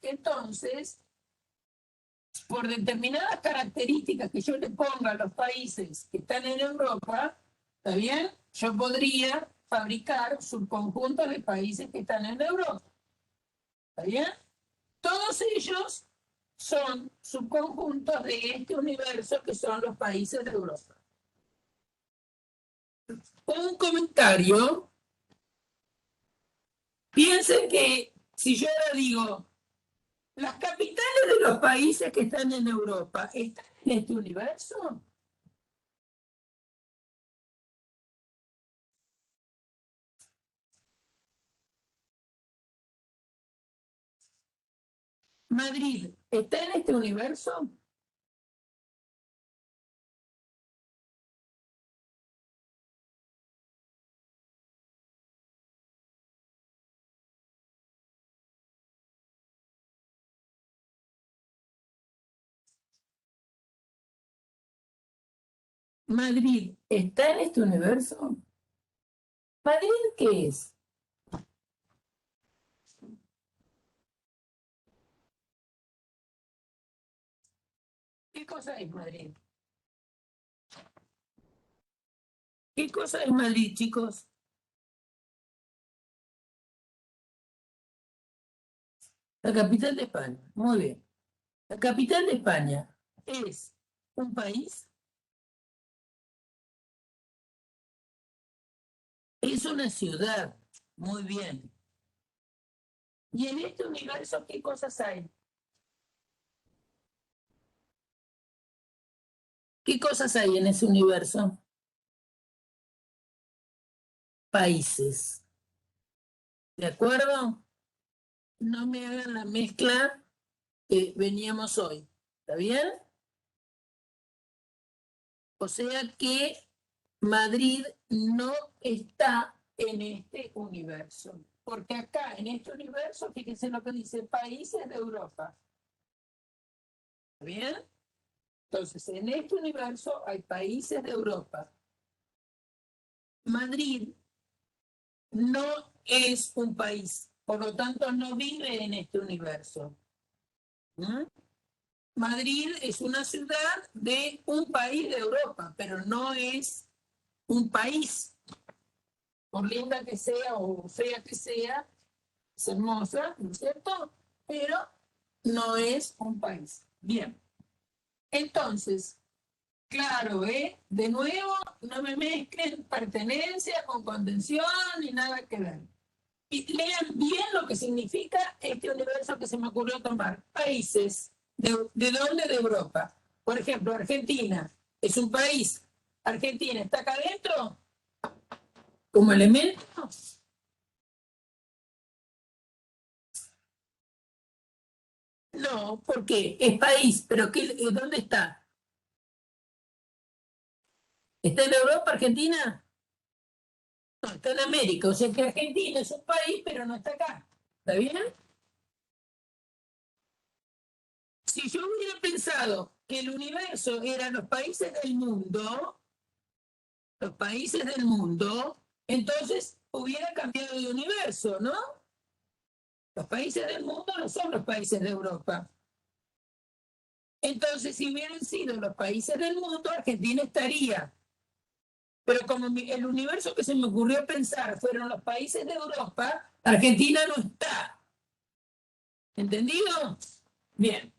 por determinadas características que yo le ponga a los países que están en Europa, ¿está bien? Yo podría fabricar subconjuntos de países que están en Europa. ¿Está bien? Todos ellos son subconjuntos de este universo que son los países de Europa. Un comentario. Piensen que si yo ahora digo Las capitales de los países que están en Europa, ¿están en este universo? Madrid, ¿está en este universo? Madrid, ¿está en este universo? ¿Madrid qué es? ¿Qué cosa es Madrid? ¿Qué cosa es Madrid, chicos? La capital de España. Muy bien. La capital de España es un país, es una ciudad. Muy bien. ¿Y en este universo qué cosas hay? ¿Qué cosas hay en ese universo? Países. ¿De acuerdo? No me hagan la mezcla que veníamos hoy. ¿Está bien? O sea que Madrid no está en este universo. Porque acá, en este universo, fíjense lo que dice, países de Europa. ¿Está bien? Entonces, en este universo hay países de Europa. Madrid no es un país, por lo tanto no vive en este universo. ¿Mm? Madrid es una ciudad de un país de Europa, pero no es un país, por linda que sea o fea que sea, es hermosa, ¿no es cierto? Pero no es un país. Bien, entonces, claro, de nuevo, no me mezclen pertenencia con contención ni nada que ver. Y lean bien lo que significa este universo que se me ocurrió tomar. Países. ¿De dónde? De Europa. Por ejemplo, Argentina es un país. ¿Argentina está acá adentro como elemento? No, ¿por qué? Es país, pero ¿dónde está? ¿Está en Europa, Argentina? No, está en América. O sea que Argentina es un país, pero no está acá. ¿Está bien? Si yo hubiera pensado que el universo eran los países del mundo, entonces hubiera cambiado de universo, ¿no? Los países del mundo no son los países de Europa. Entonces, si hubieran sido los países del mundo, Argentina estaría. Pero como el universo que se me ocurrió pensar fueron los países de Europa, Argentina no está. ¿Entendido? Bien.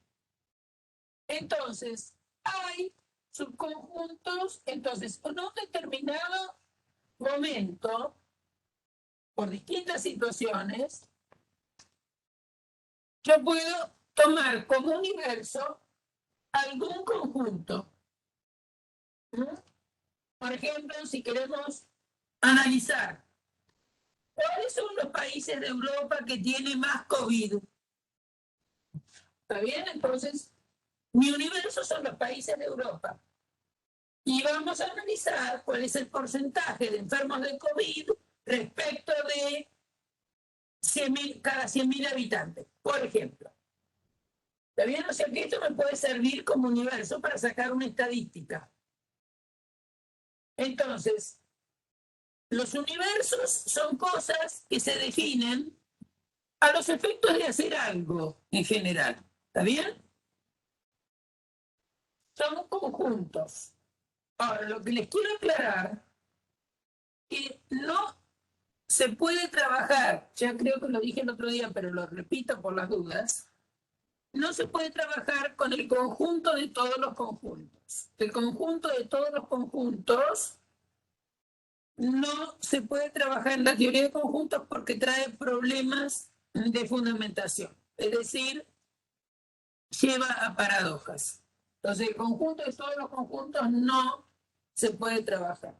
Entonces, hay subconjuntos. Entonces, en un determinado momento, por distintas situaciones, yo puedo tomar como universo algún conjunto. ¿Mm? Por ejemplo, si queremos analizar cuáles son los países de Europa que tienen más COVID. ¿Está bien? Entonces, mi universo son los países de Europa. Y vamos a analizar cuál es el porcentaje de enfermos de COVID respecto de 100.000, cada 100.000 habitantes, por ejemplo. ¿Está bien? O sea que esto me puede servir como universo para sacar una estadística. Entonces, los universos son cosas que se definen a los efectos de hacer algo en general. ¿Está bien? Son conjuntos. Ahora, lo que les quiero aclarar es que no se puede trabajar, ya creo que lo dije el otro día, pero lo repito por las dudas, no se puede trabajar con el conjunto de todos los conjuntos. El conjunto de todos los conjuntos no se puede trabajar en la teoría de conjuntos porque trae problemas de fundamentación. Es decir, lleva a paradojas. Entonces, el conjunto de todos los conjuntos no se puede trabajar.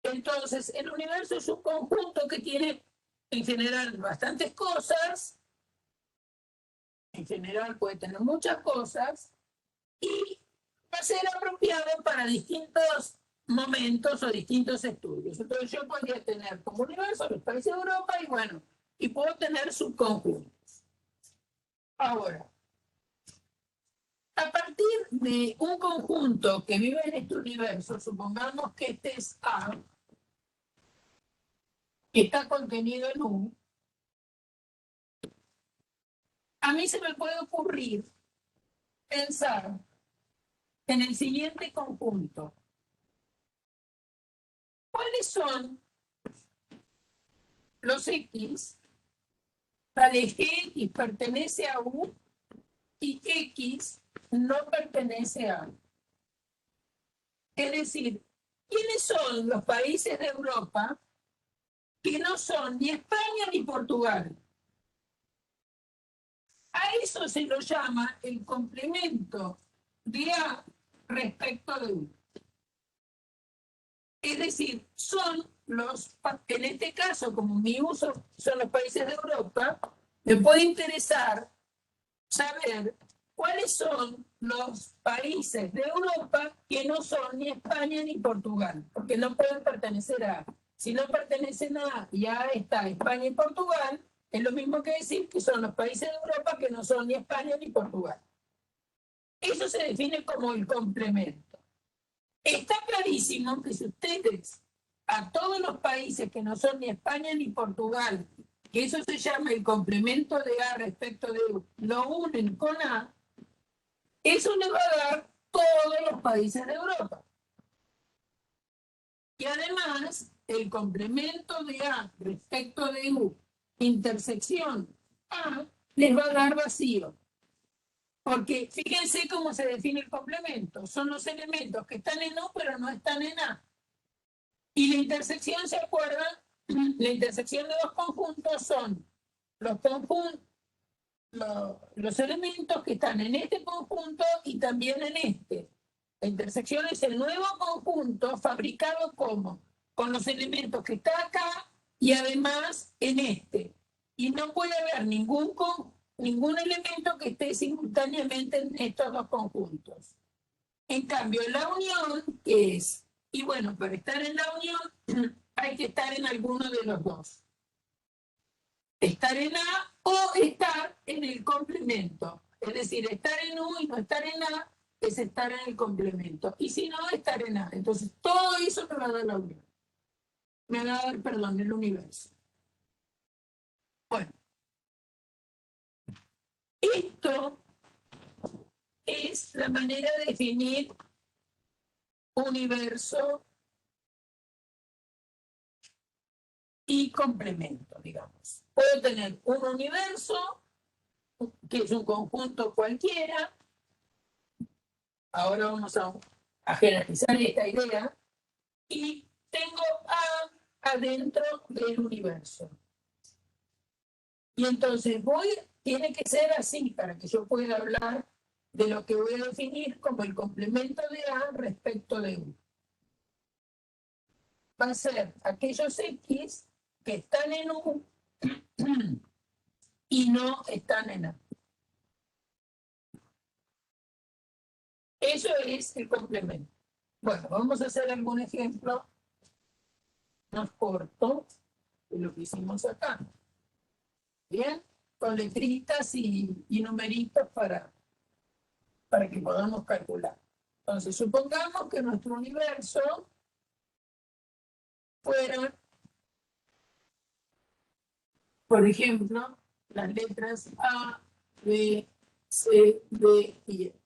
Entonces, el universo es un conjunto que tiene, en general, bastantes cosas. En general puede tener muchas cosas. Y va a ser apropiado para distintos momentos o distintos estudios. Entonces, yo podría tener como universo los países de Europa y bueno, y puedo tener subconjuntos. Ahora, a partir de un conjunto que vive en este universo, supongamos que este es A, que está contenido en U, a mí se me puede ocurrir pensar en el siguiente conjunto. ¿Cuáles son los X tales que X pertenece a U y X no pertenece a U? Es decir, ¿quiénes son los países de Europa que no son ni España ni Portugal? A eso se lo llama el complemento de A respecto de U. Es decir, son los, en este caso, como mi uso son los países de Europa, me puede interesar saber cuáles son los países de Europa que no son ni España ni Portugal, porque no pueden pertenecer a A. Si no pertenecen a A y A está España y Portugal, es lo mismo que decir que son los países de Europa que no son ni España ni Portugal. Eso se define como el complemento. Está clarísimo que si ustedes a todos los países que no son ni España ni Portugal, que eso se llama el complemento de A respecto de U, lo unen con A, eso le va a dar todos los países de Europa. Y además, el complemento de A respecto de U, intersección A, les va a dar vacío. Porque fíjense cómo se define el complemento. Son los elementos que están en U pero no están en A. Y la intersección, ¿se acuerdan? La intersección de dos conjuntos son los elementos que están en este conjunto y también en este. La intersección es el nuevo conjunto fabricado como con los elementos que están acá y además en este. Y no puede haber ningún elemento que esté simultáneamente en estos dos conjuntos. En cambio, la unión, ¿qué es? Y bueno, para estar en la unión hay que estar en alguno de los dos. Estar en A o estar en el complemento. Es decir, estar en U y no estar en A es estar en el complemento. Y si no, estar en A. Entonces, todo eso me va a dar la unión. Me va a dar, perdón, el universo. Bueno. Esto es la manera de definir universo y complemento, digamos. Puedo tener un universo, que es un conjunto cualquiera. Ahora vamos a generalizar esta idea. Y tengo A adentro del universo. Y entonces tiene que ser así para que yo pueda hablar de lo que voy a definir como el complemento de A respecto de U. Va a ser aquellos X que están en U y no están en A. Eso es el complemento. Bueno, vamos a hacer algún ejemplo más corto de lo que hicimos acá. Bien, con letritas y numeritos para que podamos calcular. Entonces, supongamos que nuestro universo fuera, por ejemplo, las letras A, B, C, D y E.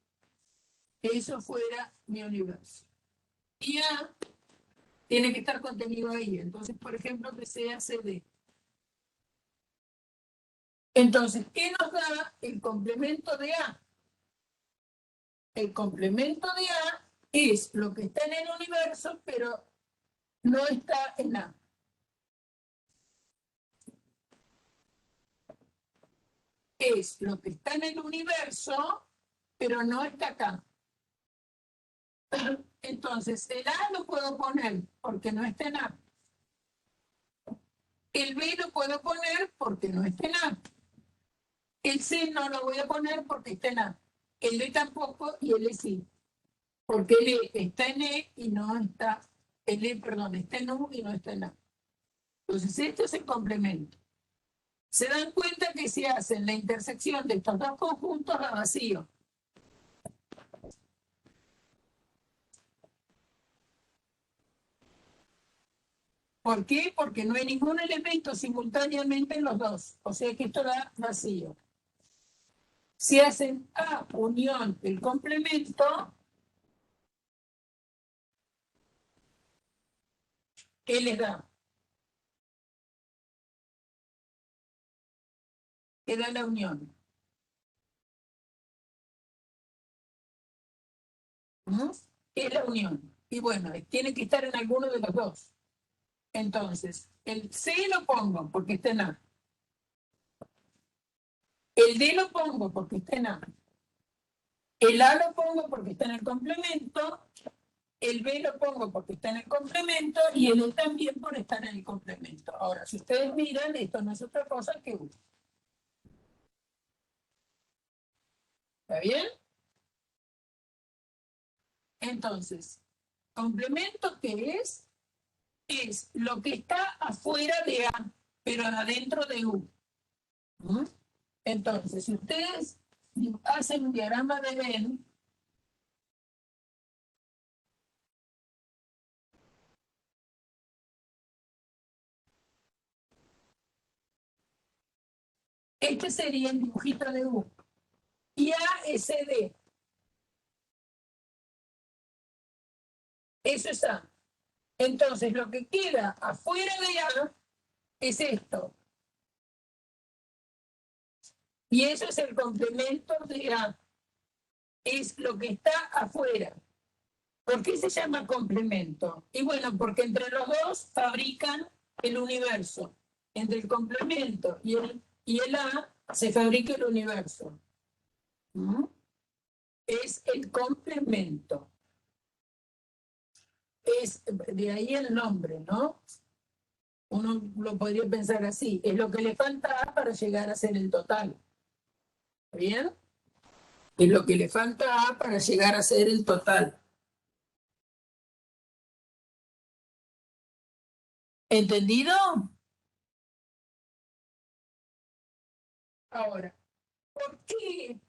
Eso fuera mi universo. Y A tiene que estar contenido ahí. Entonces, por ejemplo, que sea CD. Entonces, ¿qué nos da el complemento de A? El complemento de A es lo que está en el universo, pero no está en A. es lo que está en el universo, pero no está acá. Entonces, el A lo puedo poner porque no está en A. El B lo puedo poner porque no está en A. El C no lo voy a poner porque está en A. El D tampoco y el E sí. Porque el E está en E y no está, el E, perdón, está en U y no está en A. Entonces, esto es el complemento. Se dan cuenta que si hacen la intersección de estos dos conjuntos da vacío. ¿Por qué? Porque no hay ningún elemento simultáneamente en los dos. O sea que esto da vacío. Si hacen A unión el complemento, ¿qué les da? ¿Qué da la unión? ¿Mm? ¿Qué es la unión? Y bueno, tiene que estar en alguno de los dos. Entonces, el C lo pongo porque está en A. El D lo pongo porque está en A. El A lo pongo porque está en el complemento. El B lo pongo porque está en el complemento. Y el E también por estar en el complemento. Ahora, si ustedes miran, esto no es otra cosa que U. ¿Está bien? Entonces, complemento, ¿qué es? Es lo que está afuera de A, pero adentro de U. ¿Mm? Entonces, si ustedes hacen un diagrama de Venn, este sería el dibujito de U. Y A es D. Eso es A. Entonces, lo que queda afuera de A es esto. Y eso es el complemento de A. Es lo que está afuera. ¿Por qué se llama complemento? Y bueno, porque entre los dos fabrican el universo. Entre el complemento y el A se fabrica el universo. ¿Mm? Es el complemento. Es de ahí el nombre, ¿no? Uno lo podría pensar así. Es lo que le falta A para llegar a ser el total. ¿Bien? Es lo que le falta A para llegar a ser el total. ¿Entendido? Ahora, ¿por qué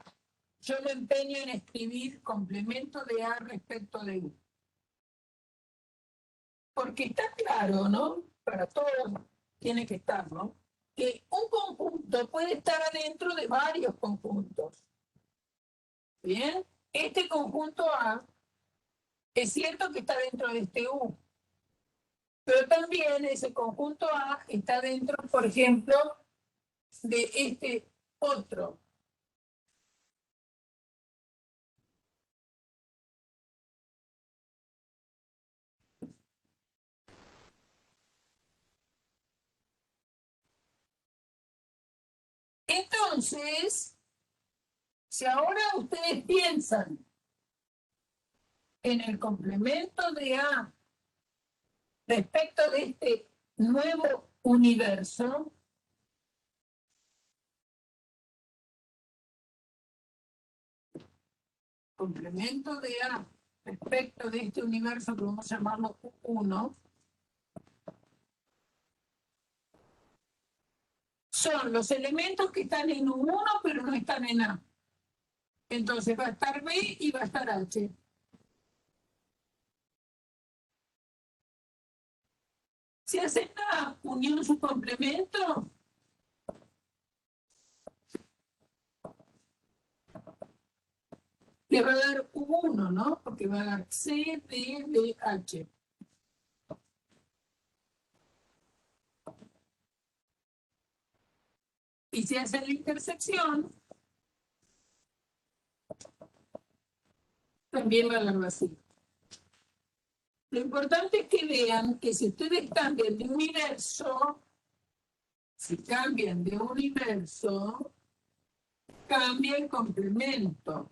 yo me empeño en escribir complemento de A respecto de U? Porque está claro, ¿no? Para todos tiene que estar, ¿no? Que un conjunto puede estar adentro de varios conjuntos. ¿Bien? Este conjunto A es cierto que está dentro de este U, pero también ese conjunto A está dentro, por ejemplo, de este otro. Entonces, si ahora ustedes piensan en el complemento de A respecto de este nuevo universo, complemento de A respecto de este universo que vamos a llamarlo U1, son los elementos que están en U1 pero no están en A. Entonces va a estar B y va a estar H. Si hacen la unión su complemento, le va a dar U1, ¿no? Porque va a dar C, D, D, H. Y si hacen la intersección, también va a dar vacío. Lo importante es que vean que si ustedes cambian de universo, cambia el complemento.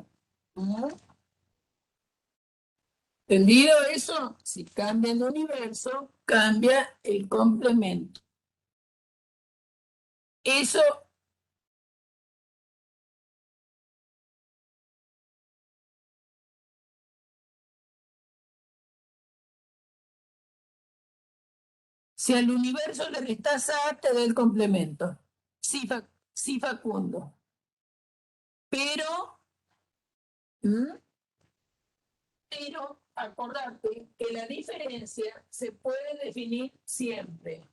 ¿No? ¿Entendido eso? Si cambia el universo, cambia el complemento. Eso si al universo le restás A, te da el complemento. Sí, sí, Facundo. Pero acordate que la diferencia se puede definir siempre.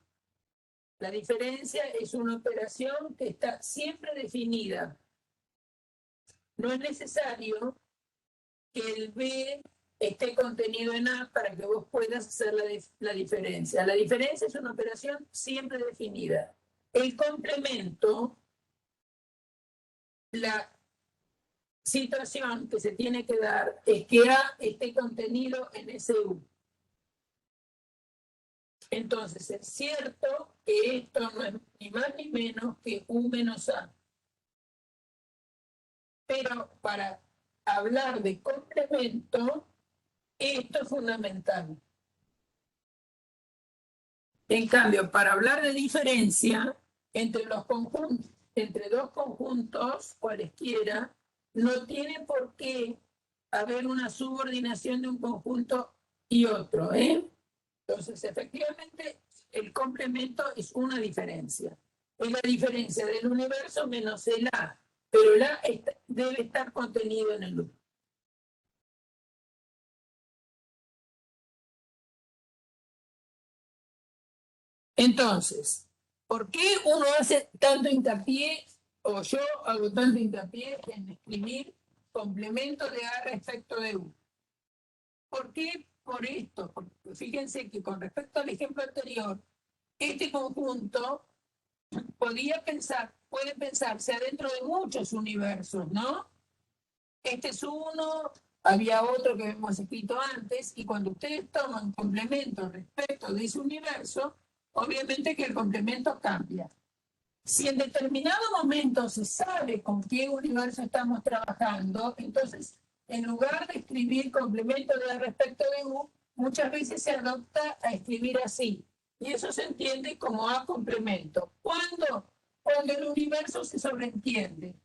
La diferencia es una operación que está siempre definida. No es necesario que el B esté contenido en A para que vos puedas hacer la diferencia. La diferencia es una operación siempre definida. El complemento, la situación que se tiene que dar es que A esté contenido en ese U. Entonces, es cierto que esto no es ni más ni menos que U menos A. Pero para hablar de complemento, esto es fundamental. En cambio, para hablar de diferencia entre los conjuntos, entre dos conjuntos cualesquiera, no tiene por qué haber una subordinación de un conjunto y otro, ¿eh? Entonces, efectivamente, el complemento es una diferencia. Es la diferencia del universo menos el A, pero el A debe estar contenido en el U. Entonces, ¿por qué uno hace tanto hincapié, o yo hago tanto hincapié en escribir complemento de A respecto de U? ¿Por qué? Por esto. Porque fíjense que con respecto al ejemplo anterior, este conjunto puede pensarse adentro de muchos universos, ¿no? Este es uno, había otro que hemos escrito antes, y cuando ustedes toman complemento respecto de ese universo, obviamente que el complemento cambia. Si en determinado momento se sabe con qué universo estamos trabajando, entonces, en lugar de escribir complemento de respecto de U, muchas veces se adopta a escribir así. Y eso se entiende como A complemento. ¿Cuándo? Cuando el universo se sobreentiende.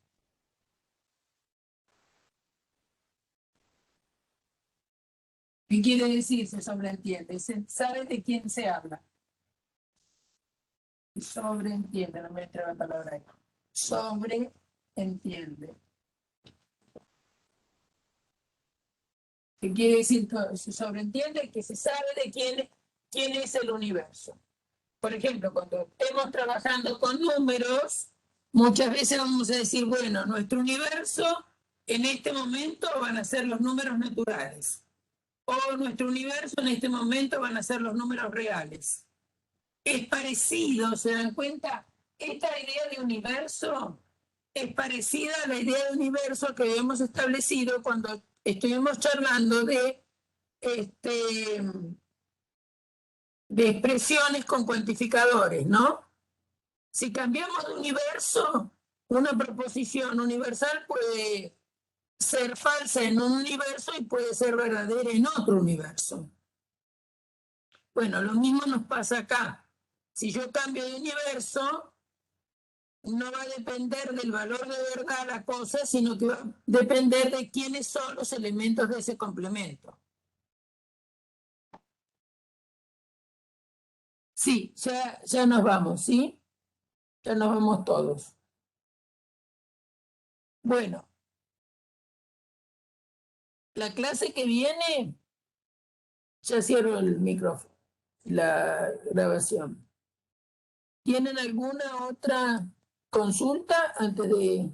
¿Qué quiere decir se sobreentiende? Se sabe de quién se habla. Sobreentiende, no me entra la palabra ahí. Sobreentiende. ¿Qué quiere decir? Se sobreentiende que se sabe de quién es el universo. Por ejemplo, cuando estemos trabajando con números, muchas veces vamos a decir, bueno, nuestro universo en este momento van a ser los números naturales. O nuestro universo en este momento van a ser los números reales. Es parecido, ¿se dan cuenta? Esta idea de universo es parecida a la idea de universo que habíamos establecido cuando estuvimos charlando de expresiones con cuantificadores, ¿no? Si cambiamos de universo, una proposición universal puede ser falsa en un universo y puede ser verdadera en otro universo. Bueno, lo mismo nos pasa acá. Si yo cambio de universo, no va a depender del valor de verdad la cosa, sino que va a depender de quiénes son los elementos de ese complemento. Sí, ya nos vamos, ¿sí? Ya nos vamos todos. Bueno, la clase que viene, ya cierro el micrófono, la grabación. ¿Tienen alguna otra consulta antes de